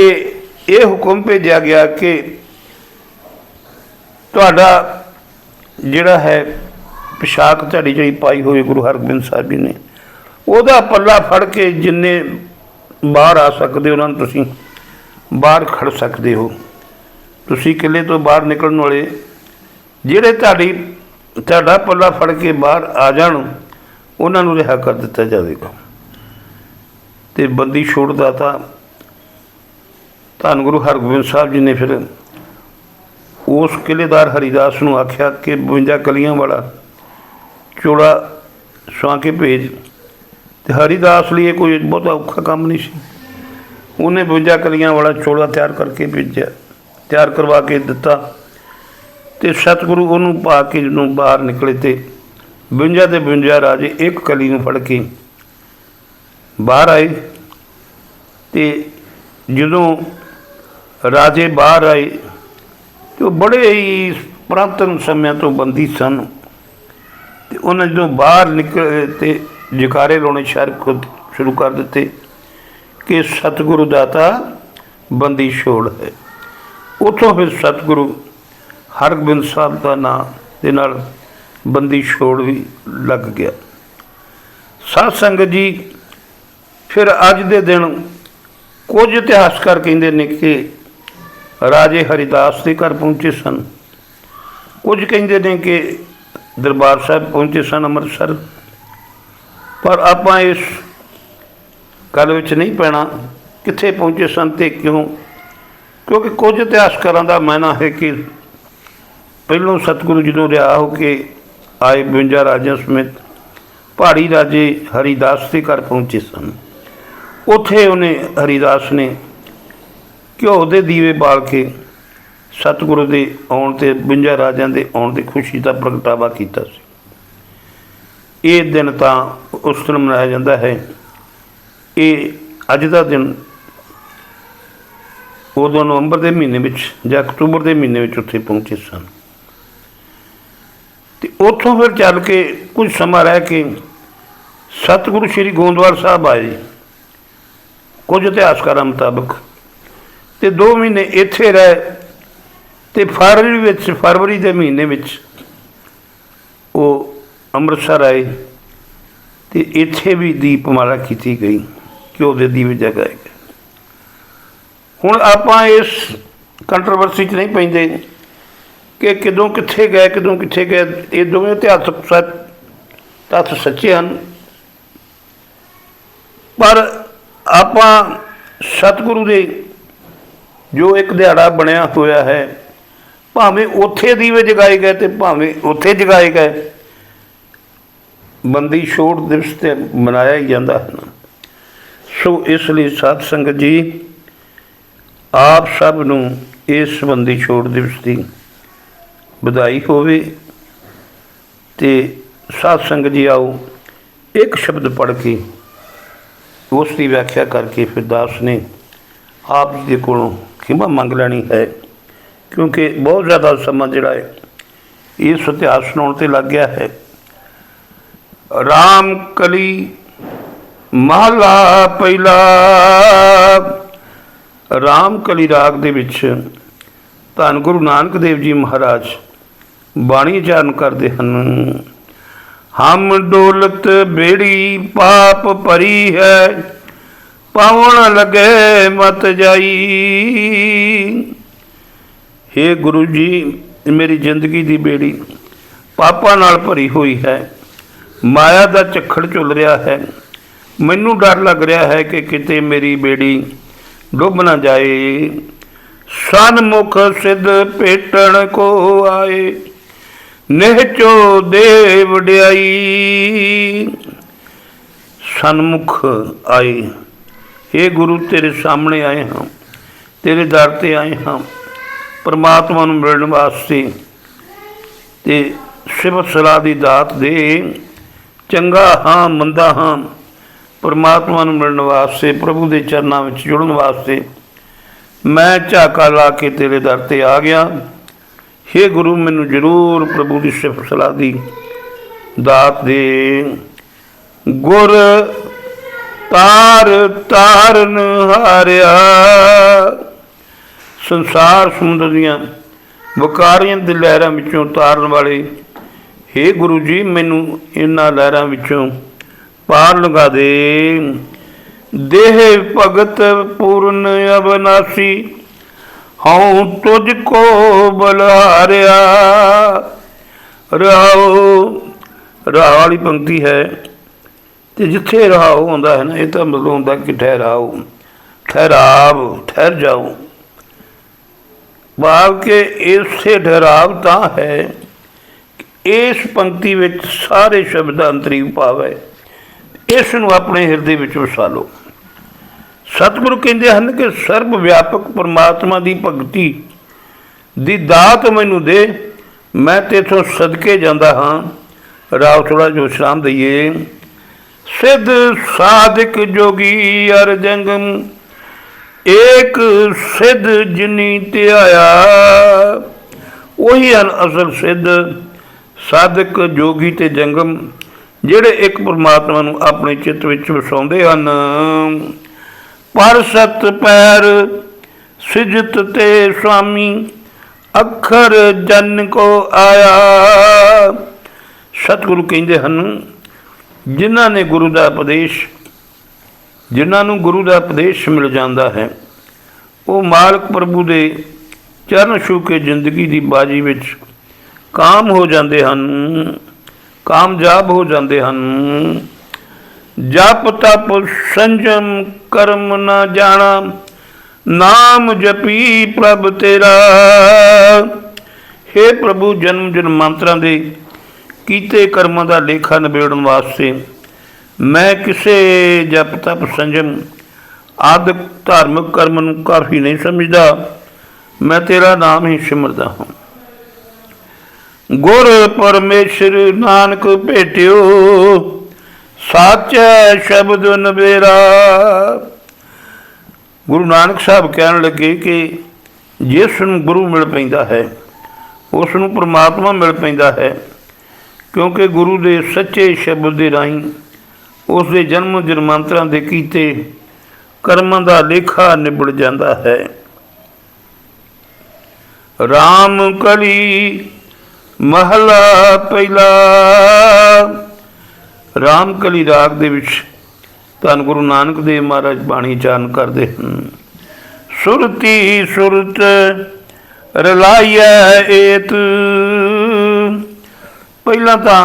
ਇਹ ਹੁਕਮ ਭੇਜਿਆ ਗਿਆ ਕਿ ਤੁਹਾਡਾ ਜਿਹੜਾ ਹੈ पोशाक धड़ी जी पाई हुई गुरु हरगोबिंद साहब जी ने, ਉਹਦਾ पल्ला फड़ के जिन्ने बाहर आ सकते उन्होंने तुसीं बाहर खड़ सकते हो। तुसीं किले तो बाहर निकलण वाले ਜਿਹੜੇ ਤੁਹਾਡਾ पल्ला फड़ के बाहर आ जाण ਉਹਨਾਂ ਨੂੰ रिहा कर दिता जाएगा। तो बंदी छोड़दा था धन गुरु हरगोबिंद साहब जी ने फिर उस किलेदार हरिदास नूं आख्या कि 52 कलियां वाला चोड़ा सुआ के भेज। तो हरिदास लिए कोई बहुत औखा काम नहीं सी, उन्हें 52 कलियां वाला चोड़ा तैयार करके भेजा, तैयार करवा के दिता। तो सतगुरु उन्होंने पा के जो बाहर निकले तो 52 के 52 राजे एक कली में फड़ के बाहर आए। तो जो राजे बाहर आए तो बड़े ही पुरातन समय तो बंदी सन। तो उन्हें जो बाहर निकले तो जकारे लाने शहर खुद शुरू कर दिते कि सतगुरु दाता बंदी छोड़ है। उतों फिर सतगुरु हरगोबिंद साहब का नाम दे नाल बंदी छोड़ भी लग गया। साध संगत जी फिर अज दे दिन कुछ इतिहासकार कहते हैं कि राजे हरिदास के घर पहुँचे सन, कुछ कहते हैं कि दरबार साहब पहुँचे सन अमृतसर। पर आप इस गल विच नहीं पैना कित्थे पहुँचे सन ते क्यों, क्योंकि कुछ इतिहासकारों का मानना है कि पहलों सतगुरु जो रिहा होके आए 52 राजियां समेत पहाड़ी राजे हरिदास के घर पहुँचे सन। उत्थे उन्हें हरिदास ने घ्यो के दीवे बाल के सतगुरु के आउण ते 52 राजियां के आउण की खुशी का प्रगटावा किया। ये दिन तो उस दिन मनाया जाता है। ये अज का दिन उदों नवंबर के महीने में या अक्तूबर के महीने में उत्थे पहुँचे सन। तो उतों फिर चल के कुछ समा रह के सतगुरु श्री गोंदवाल साहब आए कुछ इतिहासकारों मुताबिक। तो 2 महीने इत्थे रहे तो फरवरी के महीने में वो अमृतसर आए तो इत्थे भी दीपमाला की गई, घ्यो के दीवे जगाए गए। हुण आपां इस कंट्रोवर्सी च नहीं पैंदे कि कदों कित्थे गए कदों कित्थे गए। ये दोवें इतिहासक तत्थ सच्चे हैं, पर आपां सतगुरु दे जो एक दिहाड़ा बनया होया है, भावें उत्थे दीवे जगाए गए तो भावें उत्थे जगाए गए, बंदी छोड़ दिवस ते मनाया ही जाता है ना। सो इसलिए साध संगत जी आप सब नूं इस बंदी छोड़ दिवस की बधाई होवे। ते साध संगत जी आओ एक शब्द पढ़ के उसकी व्याख्या करके फिर दास ने आप जी के कोलों खिमा मंग लैनी है, क्योंकि बहुत ज़्यादा समा जिहड़ा है इस इतिहास सुनाउण ते लग गया है। राम कली महला पहला। राम कली राग दे विच धन गुरु नानक देव जी महाराज बाणी उचारण करते हैं। हम डोलत बेड़ी पाप भरी है, पावन लगे मत जाई। हे गुरु जी मेरी जिंदगी की बेड़ी पापा नाल भरी हुई है, माया का झक्खड़ झुल रहा है। मैनू डर लग रहा है कि किते मेरी बेड़ी डुब ना जाए। सन्मुख सिद्ध पेटण को आए, निहचो दे वड्याई। सन्मुख आए, हे गुरु तेरे सामने आए हाँ, तेरे दर ते आए हाँ परमात्मा नूं मिलण वास्ते। ते सिफत सलाह दी दात दे, चंगा हाँ मंदा हाँ परमात्मा नूं मिलण वास्ते, प्रभु के चरणों में जुड़न वास्ते मैं झाका ला के तेरे दर ते आ गया। हे गुरु मैनू जरूर प्रभु की सिफत सलाह दी दात दे। गुर तार तारन हारिया, संसार समुद्र दियां वकारियां दी लहरां विचों तारन वाले हे गुरु जी मैनू इन्हां लहरां विचों पार लगा दे। देह भगत पूर्ण अविनाशी, हऊँ तुझको बलिहारिया। रहाओ, राह वाली पंक्ति है, तो जिथे रहाओ आउंदा है ना, ये तो मतलब होंदा कि ठहराओ, ठहराव, ठहर जाओ। भाव के इसे ठहराव तां है कि इस पंक्ति विच सारे शब्दां अंतरीव भाव है, इस नूं अपने हिरदे विच वसा लो। सतगुरु कहते हैं कि सर्व व्यापक परमात्मा की भगती दी दात मैनू दे, मैं तेथों सदके जाता हाँ। राव थोड़ा जो विश्राम दईए। सिद्ध साधिक जोगी अर जंगम, एक सिद्ध जिनी त्याया। वही हैं असल सिद्ध साधक जोगी ते जंगम, जिहड़े एक परमात्मा नूं अपने चित्त विच वसाउंदे हन। पर सत पैर सिजत ते स्वामी, अखर जन को आया। सतगुरु कहते हैं जिन्हां ने गुरु का उपदेश, जिन्हां गुरु का उपदेश मिल जाता है, वो मालक प्रभु के चरण छू के जिंदगी की बाजी विच काम हो जाते हैं, कामयाब हो जाते हैं। जप तप संजम कर्म न जाना, नाम जपी प्रभ तेरा। हे प्रभु, जन्म जन्मांतरां दे कीते कर्मां दा लेखा निबेड़न वास्ते मैं किसे जप तप संजम आदि धार्मिक कर्म नूं काफी नहीं समझदा, मैं तेरा नाम ही सिमरदा हूँ। गुर परमेश्वर नानक भेटियो, साचा शब्द नबेरा। गुरु नानक साहब कहन लगे कि जिस नूं गुरु मिल पैंदा है उस नूं परमात्मा मिल पैंदा है, क्योंकि गुरु के सच्चे शब्द के राही उसके जन्म जन्मांतरां दे कीते कर्मां दा लेखा निबड़ जाता है। राम कली महला पहला। राम कली राग दे विच धन गुरु नानक देव महाराज बाणी चान करते हैं। सुरती सुरत रलाइया एत। पहला तो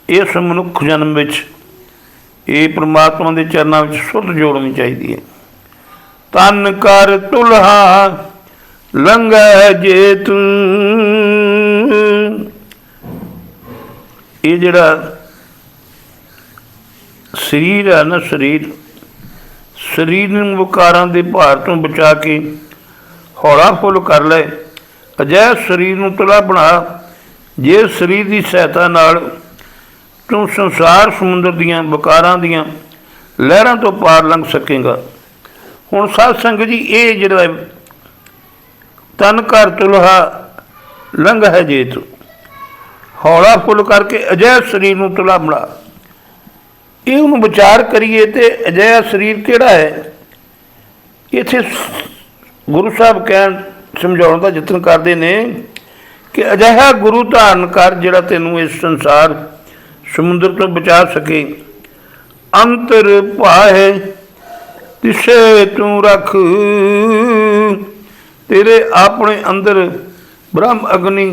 इस मनुख जन्म विच ये परमात्मा के चरणों में सुरत जोड़नी चाहिए। तन कर तुल्हा लंघै जेत। ये जिहड़ा शरीर है ना, शरीर नूं विकारां दे भार तो बचा के हौला फुल कर ले। अजै शरीर नूं तुला बना, जे शरीर की सहायता नाल तू संसार समुद्र दियां विकारां दियां लहरां तो पार लंघ सकेगा। हुण साध संगत जी, ये जिहड़ा तन कर तुल्हा लंघै जेत, हौला फुल करके अजै शरीर नूं तुला बना। ये उन्होंने विचार करिए तो अजिहा शरीर किहड़ा है। इत्थे गुरु साहब कहन समझाउण दा यतन करते हैं कि अजिहा गुरु धारण कर जिहड़ा तैनूं इस संसार समुद्र तो बचा सके। अंतर पाए तिसे तू रख, तेरे अपने अंदर ब्रह्म अग्नि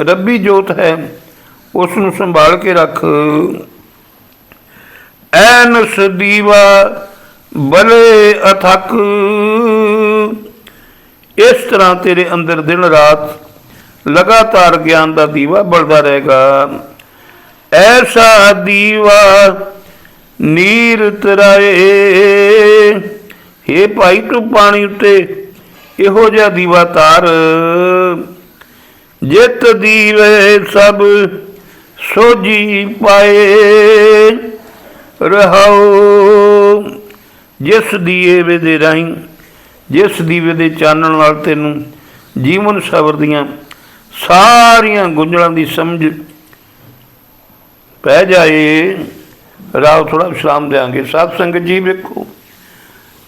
रब्बी जोत है, उसनूं संभाल के रख। ऐनस दीवा बले अथक। इस तरह तेरे अंदर दिन रात लगातार ज्ञान का दीवा बलता रहेगा। ऐसा दीवा नीर तराए। हे भाई, तू पानी उत्ते इहो जिहा दीवा तार। जित दीवे सब सोझी पाए। रहाओ, जिस दीवे दे राही, जिस दीवे दे चानण नाल तैनूं जीवन सबर दियां सारियां गुंजलां दी समझ पै जाए। राव थोड़ा विश्राम देंगे। साध संगत जी वेखो,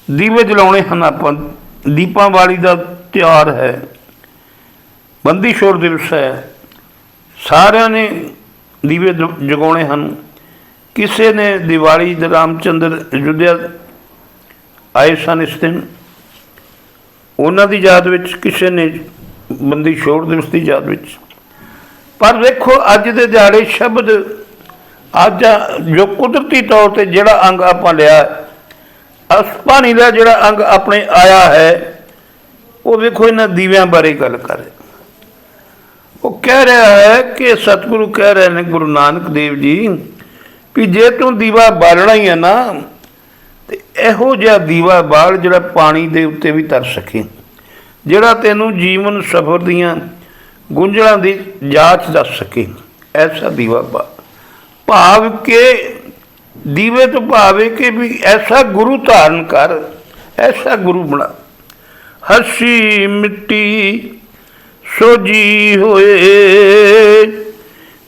दीवे जलाने हैं आपां। दीपावली का त्यौहार है, बंदी छोड़ दिवस है। सारिਆਂ ने ਦੀਵੇ ਜਗਾਉਣੇ ਹਨ। ਕਿਸੇ ਨੇ ਦੀਵਾਲੀ ਦੇ ਰਾਮਚੰਦਰ ਅਯੁੱਧਿਆ ਆਏ ਸਨ ਇਸ ਦਿਨ, ਉਹਨਾਂ ਦੀ ਯਾਦ ਵਿੱਚ, ਕਿਸੇ ਨੇ ਬੰਦੀ ਛੋੜ ਦਿਵਸ ਦੀ ਯਾਦ ਵਿੱਚ। ਪਰ ਵੇਖੋ ਅੱਜ ਦੇ ਦਿਹਾੜੇ ਸ਼ਬਦ, ਅੱਜ ਜੋ ਕੁਦਰਤੀ ਤੌਰ 'ਤੇ ਜਿਹੜਾ ਅੰਗ ਆਪਾਂ ਲਿਆ, ਪਾਣੀ ਦਾ ਜਿਹੜਾ ਅੰਗ ਆਪਣੇ ਆਇਆ ਹੈ, ਉਹ ਵੇਖੋ ਇਹਨਾਂ ਦੀਵਿਆਂ ਬਾਰੇ ਗੱਲ ਕਰ ਰਿਹਾ। ਉਹ ਕਹਿ ਰਿਹਾ ਹੈ ਕਿ ਸਤਿਗੁਰੂ ਕਹਿ ਰਹੇ ਨੇ, ਗੁਰੂ ਨਾਨਕ ਦੇਵ ਜੀ, ਵੀ ਜੇ ਤੂੰ ਦੀਵਾ ਬਾਲਣਾ ਹੀ ਹੈ ਨਾ, ਤੇ ਇਹੋ ਜਿਹਾ ਦੀਵਾ ਬਾਲ ਜਿਹੜਾ ਪਾਣੀ ਦੇ ਉੱਤੇ ਵੀ ਤਰ ਸਕੇ, ਜਿਹੜਾ ਤੈਨੂੰ ਜੀਵਨ ਸਫਰ ਦੀਆਂ ਗੁੰਝਲਾਂ ਦੀ ਜਾਂਚ ਦੱਸ ਸਕੇ, ਐਸਾ ਦੀਵਾ ਬਾਲ। ਭਾਵ ਕਿ ਦੀਵੇ ਤੋਂ ਭਾਵੇਂ ਕਿ ਵੀ ਐਸਾ ਗੁਰੂ ਧਾਰਨ ਕਰ, ਐਸਾ ਗੁਰੂ ਬਣਾ। ਹੱਸੀ ਮਿੱਟੀ ਸੋਝੀ ਹੋਏ,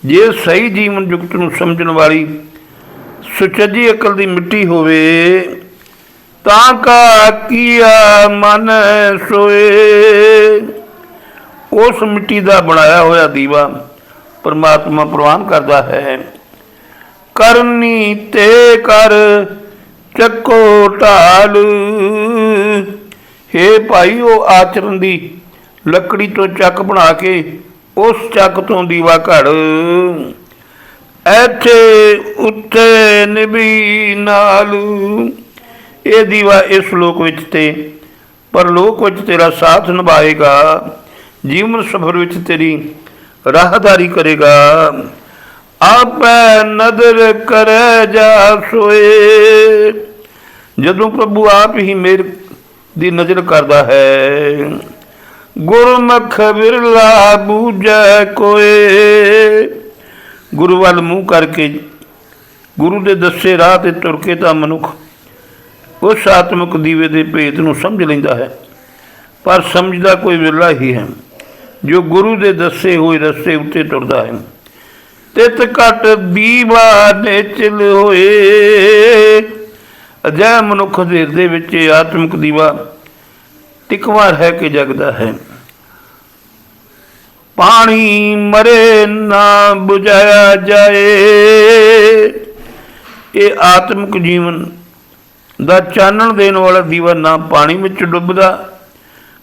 ਜੇ ਸਹੀ ਜੀਵਨ ਜੁਗਤ ਨੂੰ ਸਮਝਣ ਵਾਲੀ ਸੁਚੱਜੀ ਅਕਲ ਦੀ ਮਿੱਟੀ ਹੋਵੇ, ਤਾਂ ਕਾ ਕੀਆ ਮਨ ਸੋਏ। ਉਸ ਮਿੱਟੀ ਦਾ ਬਣਾਇਆ ਹੋਇਆ ਦੀਵਾ ਪਰਮਾਤਮਾ ਪ੍ਰਵਾਨ ਕਰਦਾ ਹੈ। ਕਰਨੀ ਤੇ ਕਰ ਚੱਕੋ ਢਾਲ, ਹੇ ਭਾਈ, ਉਹ ਆਚਰਨ ਦੀ ਲੱਕੜੀ ਤੋਂ ਚੱਕ ਬਣਾ ਕੇ ਉਸ ਚੱਕ ਤੋਂ ਦੀਵਾ ਘੜ। ਇੱਥੇ ਉੱਤੇ ਨਿਭੀ ਨਾਲ, ਇਹ ਦੀਵਾ ਇਸ ਲੋਕ ਵਿੱਚ ਤੇ ਪਰਲੋਕ ਵਿੱਚ ਤੇਰਾ ਸਾਥ ਨਿਭਾਏਗਾ, ਜੀਵਨ ਸਫਰ ਵਿੱਚ ਤੇਰੀ ਰਾਹਦਾਰੀ ਕਰੇਗਾ। ਆਪੈ ਨਦਰ ਕਰੇ ਜਾ ਸੋਏ, ਜਦੋਂ ਪ੍ਰਭੂ ਆਪ ਹੀ ਮੇਰ ਦੀ ਨਜ਼ਰ ਕਰਦਾ ਹੈ। ਗੁਰਮੁਖ ਬਿਰਲਾ ਬੂਝੈ ਕੋਏ, ਗੁਰੂ ਵੱਲ ਮੂੰਹ ਕਰਕੇ, ਗੁਰੂ ਦੇ ਦੱਸੇ ਰਾਹ 'ਤੇ ਤੁਰ ਕੇ ਤਾਂ ਮਨੁੱਖ ਉਸ ਆਤਮਿਕ ਦੀਵੇ ਦੇ ਭੇਤ ਨੂੰ ਸਮਝ ਲੈਂਦਾ ਹੈ, ਪਰ ਸਮਝਦਾ ਕੋਈ ਵਿਰਲਾ ਹੀ ਹੈ ਜੋ ਗੁਰੂ ਦੇ ਦੱਸੇ ਹੋਏ ਰਸਤੇ ਉੱਤੇ ਤੁਰਦਾ ਹੈ। ਤਿਤ ਘਟ ਦੀਵਾ ਨੇਚਲ ਹੋਏ, ਅਜਿਹਾ ਮਨੁੱਖ ਦੇ ਹਿਰਦੇ ਵਿੱਚ ਆਤਮਿਕ ਦੀਵਾ ਟਿਕਵਾ ਰਹਿ ਕੇ ਜਗਦਾ ਹੈ। ਪਾਣੀ ਮਰੇ ਨਾ ਬੁਝਾਇਆ ਜਾਏ, ਇਹ ਆਤਮਿਕ ਜੀਵਨ ਦਾ ਚਾਨਣ ਦੇਣ ਵਾਲਾ ਦੀਵਾ ਨਾ ਪਾਣੀ ਵਿੱਚ ਡੁੱਬਦਾ,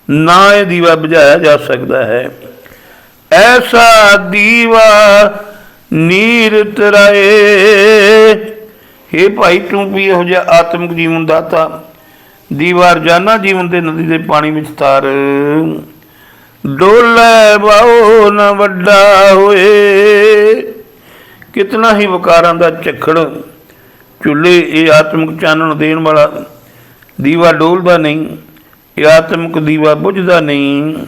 ਨਾ ਇਹ ਦੀਵਾ ਬੁਝਾਇਆ ਜਾ ਸਕਦਾ ਹੈ। ਐਸਾ ਦੀਵਾ ਨੀਰ ਤਰਾਏ, ਹੇ ਭਾਈ, ਤੂੰ ਵੀ ਇਹੋ ਜਿਹਾ ਆਤਮਿਕ ਜੀਵਨ ਦਾਤਾ ਦੀਵਾ ਰੋਜ਼ਾਨਾ ਜੀਵਨ ਦੇ ਨਦੀ ਦੇ ਪਾਣੀ ਵਿੱਚ ਤਾਰ। ਡੋਲੇ ਬਾਓ ਨਾ ਵੱਡਾ ਹੋਏ, ਕਿਤਨਾ ਹੀ ਵਿਕਾਰਾਂ ਦਾ ਝੱਖੜ ਚੁੱਲ੍ਹੇ ਇਹ ਆਤਮਿਕ ਚਾਨਣ ਦੇਣ ਵਾਲਾ ਦੀਵਾ ਡੋਲਦਾ ਨਹੀਂ, ਇਹ ਆਤਮਿਕ ਦੀਵਾ ਬੁਝਦਾ ਨਹੀਂ।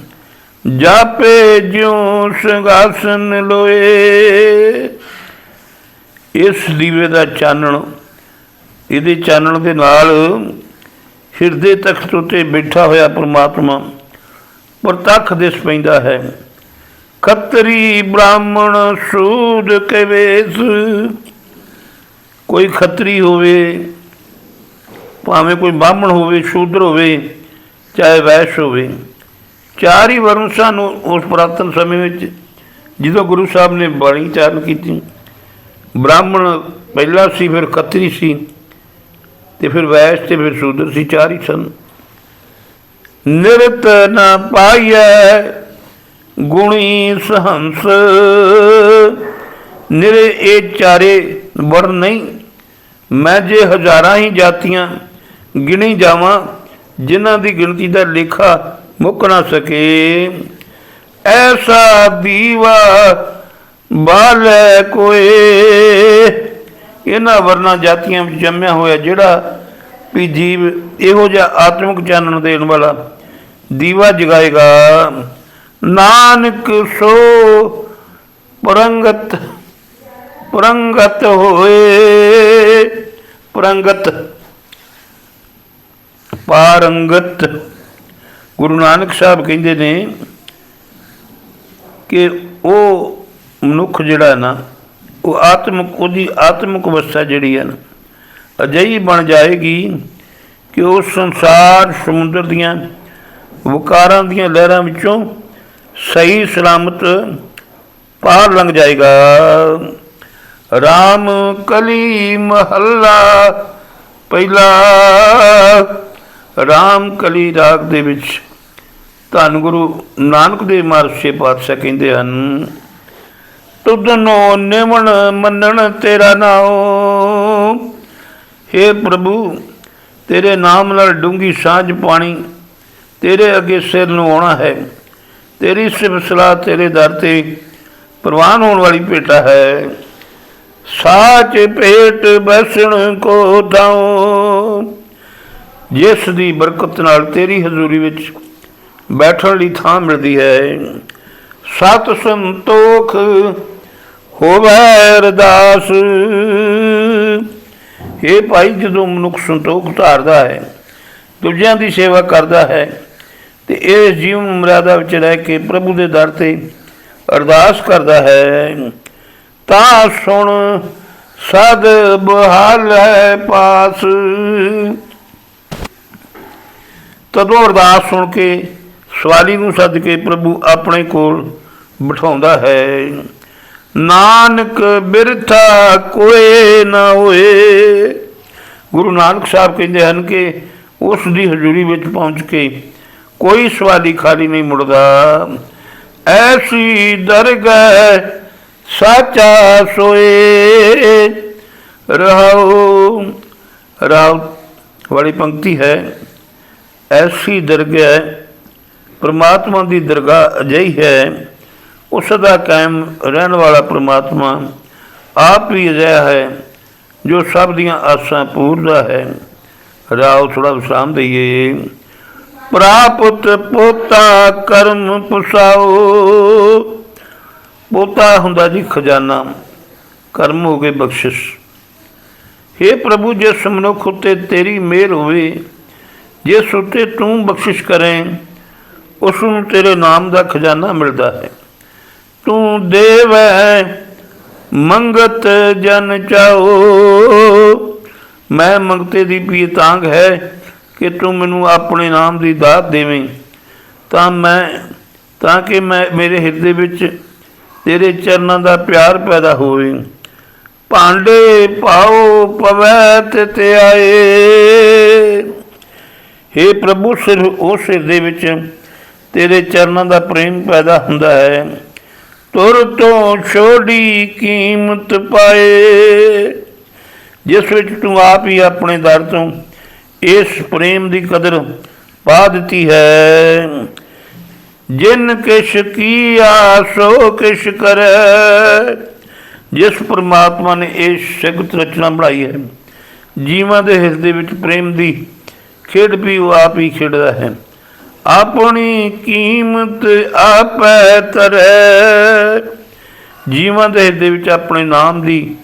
ਜਾਪੇ ਜਿਉ ਸਿੰਘਾਸਨ ਲੋਏ, ਇਸ ਦੀਵੇ ਦਾ ਚਾਨਣ, ਇਹਦੇ ਚਾਨਣ ਦੇ ਨਾਲ ਹਿਰਦੇ ਤਖਤ ਉੱਤੇ ਬੈਠਾ ਹੋਇਆ ਪਰਮਾਤਮਾ ਪ੍ਰਤੱਖ ਦਿਸ ਪੈਂਦਾ ਹੈ। ਖੱਤਰੀ ਬ੍ਰਾਹਮਣ ਸੂਦ ਕੇ ਵੇਸ, ਕੋਈ ਖੱਤਰੀ ਹੋਵੇ, ਭਾਵੇਂ ਕੋਈ ਬ੍ਰਾਹਮਣ ਹੋਵੇ, ਸ਼ੂਦਰ ਹੋਵੇ, ਚਾਹੇ ਵੈਸ਼ ਹੋਵੇ, ਚਾਰ ਹੀ ਵਰਨ ਸਨ ਉਸ ਪੁਰਾਤਨ ਸਮੇਂ ਵਿੱਚ ਜਦੋਂ ਗੁਰੂ ਸਾਹਿਬ ਨੇ ਬਾਣੀ ਚਾਰਨ ਕੀਤੀ। ਬ੍ਰਾਹਮਣ ਪਹਿਲਾ ਸੀ, ਫਿਰ ਖੱਤਰੀ ਸੀ, ਤੇ ਫਿਰ ਵੈਸ਼, ਤੇ ਫਿਰ ਸ਼ੂਦਰ ਸੀ, ਚਾਰ ਹੀ ਸਨ। ਨਿਰਤ ਨਾ ਪਾਈਐ ਗੁਣੀ ਸਹੰਸ, ਨਿਰੇ ਇਹ ਚਾਰੇ ਵਰਨ ਨਹੀਂ, ਮੈਂ ਜੇ ਹਜ਼ਾਰਾਂ ਹੀ ਜਾਤੀਆਂ ਗਿਣੀ ਜਾਵਾਂ, ਜਿਨ੍ਹਾਂ ਦੀ ਗਿਣਤੀ ਦਾ ਲੇਖਾ ਮੁੱਕ ਨਾ ਸਕੇ। ਐਸਾ ਦੀਵਾ ਬਾਲੇ ਕੋਏ, ਇਹਨਾਂ ਵਰਨਾ ਜਾਤੀਆਂ ਵਿੱਚ ਜੰਮਿਆ ਹੋਇਆ ਜਿਹੜਾ ਵੀ ਜੀਵ ਇਹੋ ਜਿਹਾ ਆਤਮਿਕ ਚਾਨਣ ਦੇਣ ਵਾਲਾ ਦੀਵਾ ਜਗਾਏਗਾ। ਨਾਨਕ ਸੋ ਪਰੰਗਤ ਪਰੰਗਤ ਹੋਏ, ਪਰੰਗਤ ਪਾਰੰਗਤ। ਗੁਰੂ ਨਾਨਕ ਸਾਹਿਬ ਕਹਿੰਦੇ ਨੇ ਕਿ ਉਹ ਮਨੁੱਖ ਜਿਹੜਾ ਨਾ, ਉਹ ਆਤਮਿਕ, ਉਹਦੀ ਆਤਮਿਕ ਅਵਸਥਾ ਜਿਹੜੀ ਹੈ ਨਾ, ਅਜਿਹੀ ਬਣ ਜਾਏਗੀ ਕਿ ਉਹ ਸੰਸਾਰ ਸਮੁੰਦਰ ਦੀਆਂ ਵਿਕਾਰਾਂ ਦੀਆਂ ਲਹਿਰਾਂ ਵਿੱਚੋਂ ਸਹੀ ਸਲਾਮਤ ਪਾਰ ਲੰਘ ਜਾਏਗਾ। ਰਾਮ ਕਲੀ ਮਹੱਲਾ ਪਹਿਲਾ। ਰਾਮ ਕਲੀ ਰਾਗ ਦੇ ਵਿੱਚ ਧੰਨ ਗੁਰੂ ਨਾਨਕ ਦੇਵ ਮਹਾਰਾਜ ਸੱਚੇ ਪਾਤਸ਼ਾਹ ਕਹਿੰਦੇ ਹਨ, ਤੁਧਨੋ ਨਿਮਣ ਮੰਨਣ ਤੇਰਾ ਨਾਉ। ਹੇ ਪ੍ਰਭੂ, ਤੇਰੇ ਨਾਮ ਨਾਲ ਡੂੰਘੀ ਸਾਂਝ ਪਾਣੀ, ਤੇਰੇ ਅੱਗੇ ਸਿਰ ਨਵਾਉਣਾ ਹੈ। ਤੇਰੀ ਸਿਫਤ ਸਲਾਹ ਤੇਰੇ ਦਰ ਤੇ ਪ੍ਰਵਾਨ ਹੋਣ ਵਾਲੀ ਭੇਟਾ ਹੈ। ਸਾਚ ਭੇਟ ਬੈਸਣ ਕੋ ਦਾਉ। ਜਿਸ ਦੀ ਬਰਕਤ ਨਾਲ ਤੇਰੀ ਹਜ਼ੂਰੀ ਵਿੱਚ ਬੈਠਣ ਲਈ ਥਾਂ ਮਿਲਦੀ ਹੈ। ਸਤ ਸੰਤੋਖ ਹੋਵੇ ਅਰਦਾਸ। ਇਹ ਭਾਈ, ਜਦੋਂ ਮਨੁੱਖ ਸੰਤੋਖ ਧਾਰਦਾ ਹੈ, ਦੂਜਿਆਂ ਦੀ ਸੇਵਾ ਕਰਦਾ ਹੈ ਤੇ ਇਸ ਜੀਵਨ ਮਰਿਆਦਾ ਵਿੱਚ ਰਹਿ ਕੇ ਪ੍ਰਭੂ ਦੇ ਦਰ ਤੇ ਅਰਦਾਸ ਕਰਦਾ ਹੈ, ਤਾਂ ਸੁਣ ਸਦ ਬਹਾਲ ਹੈ ਪਾਸ। ਤਦੋਂ ਅਰਦਾਸ ਸੁਣ ਕੇ ਸਵਾਲੀ ਨੂੰ ਸੱਦ ਕੇ ਪ੍ਰਭੂ ਆਪਣੇ ਕੋਲ ਬਿਠਾਉਂਦਾ ਹੈ। ਨਾਨਕ ਬਿਰਥਾ ਕੋਏ ਨਾ ਹੋਏ। ਗੁਰੂ ਨਾਨਕ ਸਾਹਿਬ ਕਹਿੰਦੇ ਹਨ ਕਿ ਉਸ ਦੀ ਹਜ਼ੂਰੀ ਵਿੱਚ ਪਹੁੰਚ ਕੇ ਕੋਈ ਸਵਾਲੀ ਖਾਲੀ ਨਹੀਂ ਮੁੜਦਾ। ਐਸੀ ਦਰਗਾਹ ਸਾਚਾ ਸੋਏ। ਰਹਾਉ ਰਾਉ ਵਾਲੀ ਪੰਕਤੀ ਹੈ। ਐਸੀ ਦਰਗਾਹ, ਪਰਮਾਤਮਾ ਦੀ ਦਰਗਾਹ ਅਜਿਹੀ ਹੈ, ਉਹ ਸਦਾ ਕਾਇਮ ਰਹਿਣ ਵਾਲਾ ਪਰਮਾਤਮਾ ਆਪ ਹੀ ਅਜਿਹਾ ਹੈ ਜੋ ਸਭ ਦੀਆਂ ਆਸਾਂ ਪੂਰਦਾ ਹੈ। ਰਾਉ ਥੋੜ੍ਹਾ ਵਿਸ਼ਰਾਮ ਦਈਏ। ਪ੍ਰਾਪਤ ਪੋਤਾ ਕਰਮ ਪੁਸਾਓ। ਪੋਤਾ ਹੁੰਦਾ ਜੀ ਖਜ਼ਾਨਾ, ਕਰਮ ਹੋ ਗਏ ਬਖਸ਼ਿਸ਼। ਹੇ ਪ੍ਰਭੂ, ਜਿਸ ਮਨੁੱਖ ਉੱਤੇ ਤੇਰੀ ਮਿਹਰ ਹੋਵੇ, ਜਿਸ ਉੱਤੇ ਤੂੰ ਬਖਸ਼ਿਸ਼ ਕਰੇ, ਉਸ ਨੂੰ ਤੇਰੇ ਨਾਮ ਦਾ ਖਜ਼ਾਨਾ ਮਿਲਦਾ ਹੈ। ਤੂੰ ਦੇਵੈ ਮੰਗਤ ਜਨ ਚਾਓ। ਮੈਂ ਮੰਗਤੇ ਦੀ ਪੀਤਾਂਗ ਹੈ ਕਿ ਤੂੰ ਮੈਨੂੰ ਆਪਣੇ ਨਾਮ ਦੀ ਦਾਤ ਦੇਵੇਂ, ਤਾਂ ਕਿ ਮੇਰੇ ਹਿਰਦੇ ਵਿੱਚ ਤੇਰੇ ਚਰਨਾਂ ਦਾ ਪਿਆਰ ਪੈਦਾ ਹੋਵੇ। ਭਾਂਡੇ ਪਾਓ ਪਵੈ ਤੇ ਆਏ। ਹੇ ਪ੍ਰਭੂ, ਸਿਰਫ ਉਸ ਹਿਰਦੇ ਵਿੱਚ ਤੇਰੇ ਚਰਨਾਂ ਦਾ ਪ੍ਰੇਮ ਪੈਦਾ ਹੁੰਦਾ ਹੈ। ਤੁਰ ਤੋਂ ਛੋੜੀ ਕੀਮਤ ਪਾਏ। ਜਿਸ ਵਿੱਚ ਤੂੰ ਆਪ ਹੀ ਆਪਣੇ ਦਰ ਤੋਂ ਇਸ ਪ੍ਰੇਮ ਦੀ ਕਦਰ ਪਾ ਦਿੱਤੀ ਹੈ। ਜਿਨ ਕਿਛ ਕੀਆ ਸੋ ਕਿਛ ਕਰੈ। ਜਿਸ ਪਰਮਾਤਮਾ ਨੇ ਇਹ ਜਗਤ ਰਚਨਾ ਬਣਾਈ ਹੈ, ਜੀਵਾਂ ਦੇ ਹਿਰਦੇ ਵਿੱਚ ਪ੍ਰੇਮ ਦੀ ਖੇਡ ਵੀ ਉਹ ਆਪ ਹੀ ਖੇਡਦਾ ਹੈ। ਆਪਣੀ ਕੀਮਤ ਆਪੈ ਧਰੈ। ਜੀਵਾਂ ਦੇ ਹਿਰਦੇ ਵਿੱਚ ਆਪਣੇ ਨਾਮ ਦੀ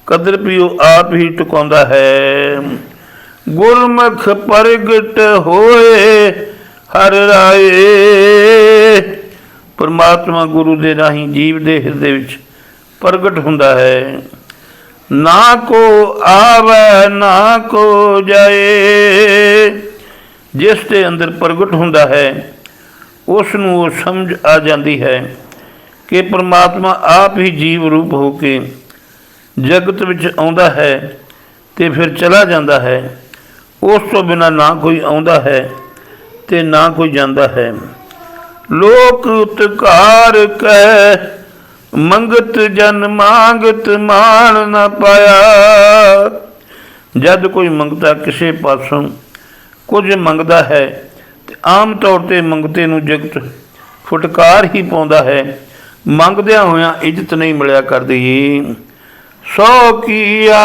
ਕਦਰ ਵੀ ਉਹ ਆਪ ਹੀ ਟਿਕਾਉਂਦਾ ਹੈ। ਗੁਰਮੁਖ ਪ੍ਰਗਟ ਹੋਏ ਹਰ ਰਾਏ। ਪਰਮਾਤਮਾ ਗੁਰੂ ਦੇ ਰਾਹੀਂ ਜੀਵ ਦੇ ਹਿਰਦੇ ਵਿੱਚ ਪ੍ਰਗਟ ਹੁੰਦਾ ਹੈ। ਨਾ ਕੋ ਆਵੈ ਨਾ ਕੋ ਜਾਏ। ਜਿਸ ਦੇ ਅੰਦਰ ਪ੍ਰਗਟ ਹੁੰਦਾ ਹੈ, ਉਸ ਨੂੰ ਉਹ ਸਮਝ ਆ ਜਾਂਦੀ ਹੈ ਕਿ ਪਰਮਾਤਮਾ ਆਪ ਹੀ ਜੀਵ ਰੂਪ ਹੋ ਕੇ ਜਗਤ ਵਿੱਚ ਆਉਂਦਾ ਹੈ ਤੇ ਫਿਰ ਚਲਾ ਜਾਂਦਾ ਹੈ। ਉਸ ਤੋਂ ਬਿਨਾਂ ਨਾ ਕੋਈ ਆਉਂਦਾ ਹੈ ਤੇ ਨਾ ਕੋਈ ਜਾਂਦਾ ਹੈ। ਲੋਕ ਉਤਕਾਰ ਕਹਿ ਮੰਗਤ ਜਨ ਮੰਗਤ ਮਾਣ ਨਾ ਪਾਇਆ। ਜਦ ਕੋਈ ਮੰਗਤਾ ਕਿਸੇ ਪਾਸੋਂ ਕੁਝ ਮੰਗਦਾ ਹੈ ਤੇ ਆਮ ਤੌਰ 'ਤੇ ਮੰਗਤੇ ਨੂੰ ਜਗਤ ਫੁਟਕਾਰ ਹੀ ਪਾਉਂਦਾ ਹੈ। ਮੰਗਦਿਆਂ ਹੋਇਆਂ ਇੱਜ਼ਤ ਨਹੀਂ ਮਿਲਿਆ ਕਰਦੀ। ਸੌ ਕੀਆ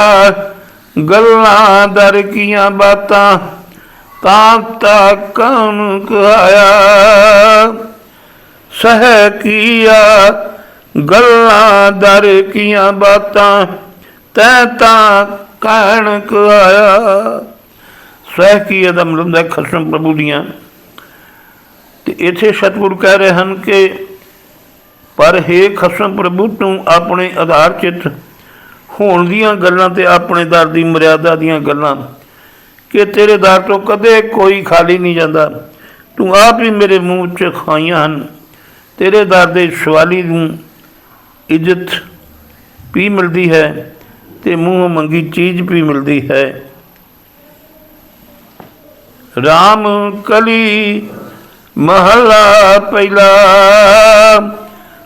ਗੱਲਾਂ ਦਰ ਕੀਆਂ ਬਾਤਾਂ, ਤਾਂ ਕੌਣ ਕਹਾਇਆ। ਸਹਿ ਕੀਆ ਗੱਲਾਂ ਦਰ ਕੀਆਂ ਬਾਤਾਂ, ਤੈਂ ਤਾਂ ਕਹਿਣ ਕਹਾਇਆ। ਸਹਿ ਕੀਆ ਦਾ ਮਤਲਬ ਹੈ ਖਸਮ ਪ੍ਰਭੂ ਦੀਆਂ। ਤੇ ਇੱਥੇ ਸਤਿਗੁਰੂ ਕਹਿ ਰਹੇ ਹਨ ਕਿ ਪਰ ਹੇ ਖਸਮ ਪ੍ਰਭੂ, ਤੂੰ ਆਪਣੇ ਆਧਾਰ ਚਿੱਤ ਹੋਣ ਦੀਆਂ ਗੱਲਾਂ ਤੇ ਆਪਣੇ ਦਰ ਦੀ ਮਰਿਆਦਾ ਦੀਆਂ ਗੱਲਾਂ, ਕਿ ਤੇਰੇ ਦਰ ਤੋਂ ਕਦੇ ਕੋਈ ਖਾਲੀ ਨਹੀਂ ਜਾਂਦਾ, ਤੂੰ ਆਪ ਹੀ ਮੇਰੇ ਮੂੰਹ 'ਚ ਖਾਈਆਂ ਹਨ। ਤੇਰੇ ਦਰ ਦੇ ਸਵਾਲੀ ਨੂੰ ਇੱਜ਼ਤ भी मिलती है तो मूँह मंगी चीज़ भी मिलती है। राम कली महला पहला।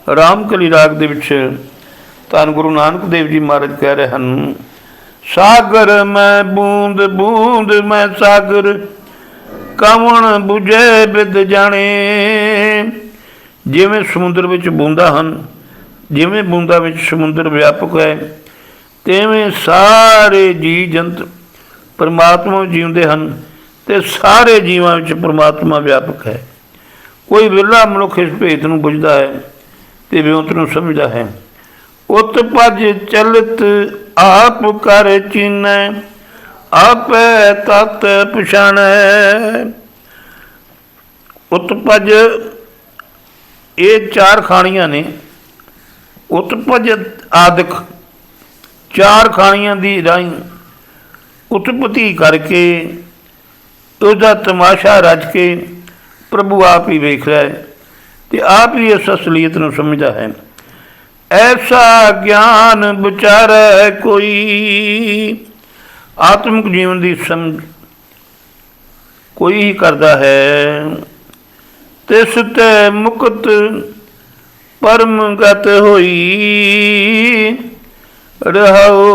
राम कली राग दे विच धन गुरु नानक देव जी महाराज कह रहे हैं, सागर मैं बूंद बूंद मैं सागर, कवण बुझे बिद जाने। जिवें समुद्र विच बूंदा हन, जिवें बूंदा विच समुद्र व्यापक है, तिवें सारे जी जंत परमात्मा जीवते हैं ते सारे जीवां विच परमात्मा व्यापक है। कोई विरला मनुख इस भेद नूं बुझदा है ते विਉਂਤ नूं समझदा है। उत भज चलत आप कर चीनै, आपै तत पछाणै। उत्पज ये चार खाणियां ने। उत्पज आदਿਕ चार खाणियां दी राही उत्पत्ति करके उसका तमाशा रच के प्रभु आप ही वेख रहा है तो आप ही इस असलीयत नूं समझदा है। ऐसा ज्ञान विचार है कोई, आत्मिक जीवन की समझ कोई ही करता है। तिस ते मुक्त परम गत होई रहो।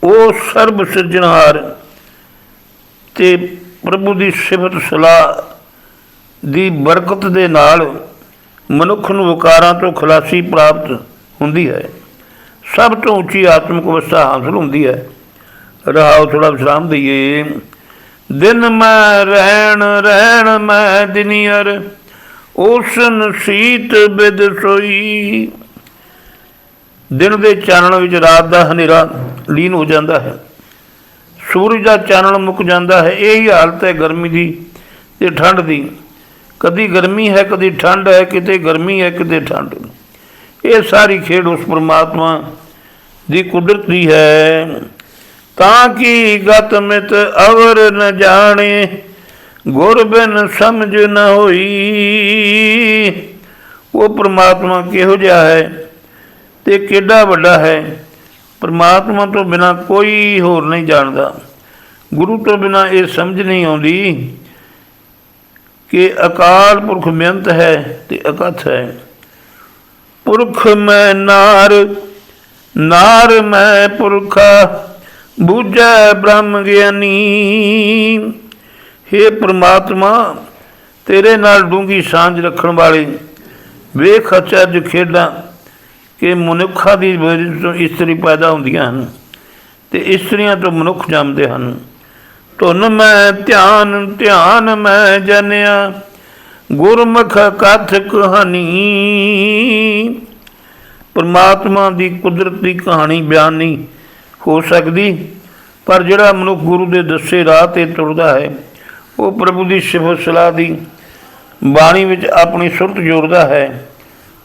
ओ सर्ब सिरजनहार ते प्रभु की सिफत सलाह की बरकत दे नाल मनुख नूं विकारां तो खलासी प्राप्त होंदी है। सब तो उच्ची आत्मिक अवस्था हासिल होंदी है। रहाओ थोड़ा विश्राम दईए। दिन मैं रहन रहन मैं दिनियर, ओसन सीत बिद सोई। दिन के चानण विच रात का हनेरा लीन हो जाता है, सूरज का चानण मुक जाता है। यही हालत है गर्मी की ते ठंड की। कदी गर्मी है कदी ठंड है, किते गर्मी है किते ठंड। ये सारी खेड उस परमात्मा की कुदरत की है। ताकि गत मित अवर न जाने, गुर बिन समझ न होई। वो परमात्मा किहो जिहा है ते किड्डा वड्डा है। परमात्मा तो बिना कोई होर नहीं जानता। गुरु तो बिना ये समझ नहीं आती कि अकाल पुरख बेअंत है ते अकथ है। पुरख मैं नार, नार मैं पुरखा, बूझै ब्रह्म ज्ञानी। हे परमात्मा, तेरे नाल डूंगी सांझ रखण वाले, वेख अचरज खेडां कि मनुखा की वजह तो इस्तरी पैदा होंदियां हन ते इस्तरियां तो मनुख जमदे हन। धुन मैं ध्यान ध्यान मैं जनिया, गुरमुख कथ कहानी। परमात्मा की कुदरत की कहानी बयान नहीं हो सकती, पर जिहड़ा मनुख गुरु के दसे राह ते तुरदा है, वो प्रभु की सिफत सलाह की बाणी विच अपनी सुरत जोड़दा है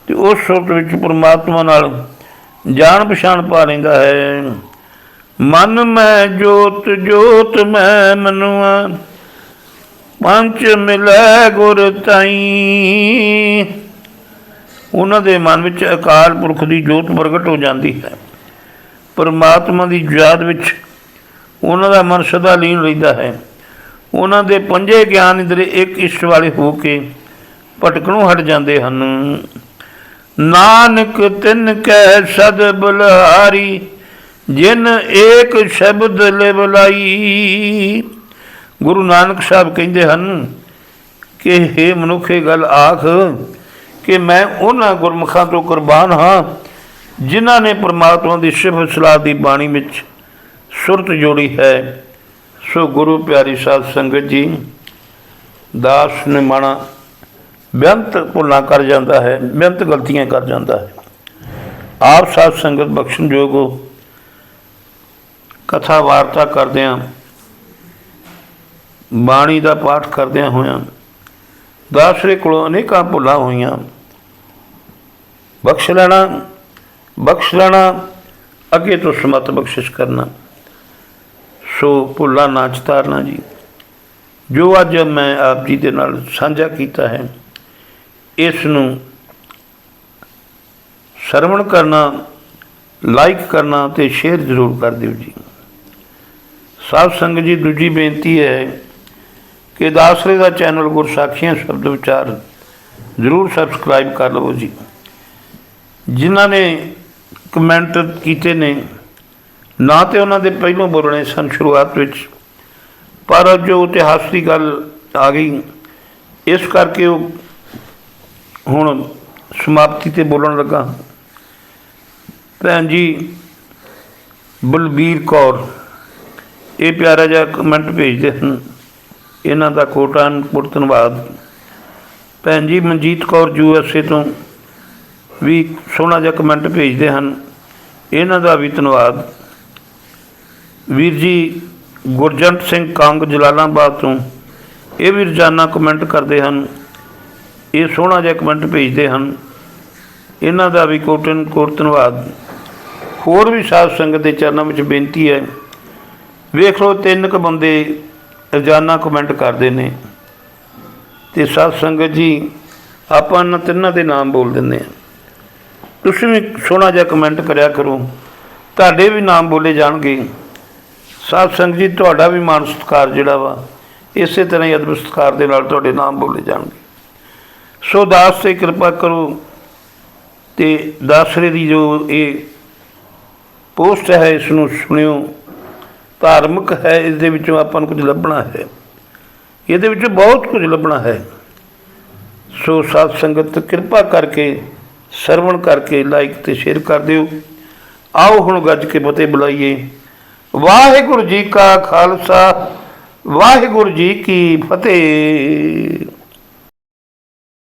तो उस सुरत विच परमात्मा नाल जान पछाण पा लैंदा है। मन मैं जोत जोत मैं मनुआ, पंच मिलै गुर ताई। उन्हां दे मन विच अकाल पुरख की जोत प्रगट हो जाती है। परमात्मा की याद विच उन्हां दा मन सदा लीन रहिंदा है। उन्हां दे पंजे ज्ञान इंद्रिय एक इष्ट वाले हो के भटकणों हट जाते हैं। नानक तिन कै सद बलिहारी, जिन एक शब्द लिवलाई। गुरु नानक साहब कहते हैं कि हे मनुख ये गल आख कि मैं उन्हां गुरमुखां तो कुर्बान हाँ जिन्हां ने परमात्मा की सिफत सलाह की बाणी में सुरत जोड़ी है। सो गुरु प्यारी साध संगत जी, दास ने माना बेअंत भुलां कर जाता है, बेअंत गलतियां कर जाता है। आप साध संगत बख्शन जोग हो। कथा वार्ता करदियां, बाणी का पाठ करदियां होयां दासरे कोलों अनेकां भुलां होईयां। बख्श लेना अगे तो समत बख्शिश करना। सो भुलां ना चितारना जी। जो अज मैं आप जी दे नाल साझा कीता है, इस नूं ਸਰਵਣ ਕਰਨਾ, ਲਾਈਕ ਕਰਨਾ ਤੇ ਸ਼ੇਅਰ ਜ਼ਰੂਰ ਕਰ ਦਿਓ ਜੀ। ਸਾਧ ਸੰਗਤ ਜੀ, ਦੂਜੀ ਬੇਨਤੀ ਹੈ ਕਿ ਦਾਸਰੇ ਦਾ ਚੈਨਲ ਗੁਰਸਾਖੀਆਂ ਸ਼ਬਦ ਵਿਚਾਰ ਜ਼ਰੂਰ ਸਬਸਕ੍ਰਾਈਬ ਕਰ ਲਵੋ ਜੀ। ਜਿਨ੍ਹਾਂ ਨੇ ਕਮੈਂਟ ਕੀਤੇ ਨੇ ਨਾ ਤੇ ਉਹਨਾਂ ਦੇ ਪਹਿਲੋਂ ਬੋਲਣੇ ਸਨ ਸ਼ੁਰੂਆਤ ਵਿੱਚ, ਪਰ ਜੋ ਇਤਿਹਾਸ ਦੀ ਗੱਲ ਆ ਗਈ ਇਸ ਕਰਕੇ ਉਹ ਹੁਣ ਸਮਾਪਤੀ 'ਤੇ ਬੋਲਣ ਲੱਗਾ। ਭੈਣ ਜੀ ਬਲਬੀਰ ਕੌਰ ਇਹ ਪਿਆਰਾ ਜਿਹਾ ਕਮੈਂਟ ਭੇਜਦੇ ਹਨ, ਇਹਨਾਂ ਦਾ ਕੋਟਾਨ ਕੋਟ ਧੰਨਵਾਦ। ਭੈਣ ਜੀ ਮਨਜੀਤ ਕੌਰ USA ਤੋਂ ਵੀ ਸੋਹਣਾ ਜਿਹਾ ਕਮੈਂਟ ਭੇਜਦੇ ਹਨ, ਇਹਨਾਂ ਦਾ ਵੀ ਧੰਨਵਾਦ। ਵੀਰ ਜੀ ਗੁਰਜੰਟ ਸਿੰਘ ਕੰਗ ਜਲਾਲਾਬਾਦ ਤੋਂ ਇਹ ਵੀ ਰੋਜ਼ਾਨਾ ਕਮੈਂਟ ਕਰਦੇ ਹਨ, ਇਹ ਸੋਹਣਾ ਜਿਹਾ ਕਮੈਂਟ ਭੇਜਦੇ ਹਨ, ਇਹਨਾਂ ਦਾ ਵੀ ਕੋਟਨ ਕੋਟ ਧੰਨਵਾਦ। ਹੋਰ ਵੀ ਸਾਧ ਸੰਗਤ ਦੇ ਚਰਨਾਂ ਵਿੱਚ ਬੇਨਤੀ ਹੈ, ਵੇਖ ਲਓ 3 ਕੁ ਬੰਦੇ ਰੋਜ਼ਾਨਾ ਕਮੈਂਟ ਕਰਦੇ ਨੇ ਅਤੇ ਸਾਧ ਸੰਗਤ ਜੀ ਆਪਾਂ ਇਹਨਾਂ ਤਿੰਨਾਂ ਦੇ ਨਾਮ ਬੋਲ ਦਿੰਦੇ ਹਾਂ। ਤੁਸੀਂ ਵੀ ਸੋਹਣਾ ਜਿਹਾ ਕਮੈਂਟ ਕਰਿਆ ਕਰੋ, ਤੁਹਾਡੇ ਵੀ ਨਾਮ ਬੋਲੇ ਜਾਣਗੇ। ਸਾਧ ਸੰਗਤ ਜੀ ਤੁਹਾਡਾ ਵੀ ਮਾਣ ਸਤਿਕਾਰ ਜਿਹੜਾ ਵਾ ਇਸੇ ਤਰ੍ਹਾਂ ਹੀ ਅਦਬ ਸਤਿਕਾਰ ਦੇ ਨਾਲ ਤੁਹਾਡੇ ਨਾਮ ਬੋਲੇ ਜਾਣਗੇ। ਸੋ ਦਾਸ 'ਤੇ ਕਿਰਪਾ ਕਰੋ ਅਤੇ ਦਾਸਰੇ ਦੀ ਜੋ ਇਹ ਪੋਸਟ ਹੈ ਇਸ ਨੂੰ ਸੁਣਿਓ। ਧਾਰਮਿਕ ਹੈ, ਇਸ ਦੇ ਵਿੱਚੋਂ ਆਪਾਂ ਨੂੰ ਕੁਝ ਲੱਭਣਾ ਹੈ, ਇਹਦੇ ਵਿੱਚੋਂ ਬਹੁਤ ਕੁਝ ਲੱਭਣਾ ਹੈ। ਸੋ ਸਾਧ ਸੰਗਤ ਕਿਰਪਾ ਕਰਕੇ ਸਰਵਣ ਕਰਕੇ ਲਾਈਕ ਅਤੇ ਸ਼ੇਅਰ ਕਰ ਦਿਓ। ਆਓ ਹੁਣ ਗੱਜ ਕੇ ਫਤਿਹ ਬੁਲਾਈਏ। ਵਾਹਿਗੁਰੂ ਜੀ ਕਾ ਖਾਲਸਾ, ਵਾਹਿਗੁਰੂ ਜੀ ਕੀ ਫਤਿਹ।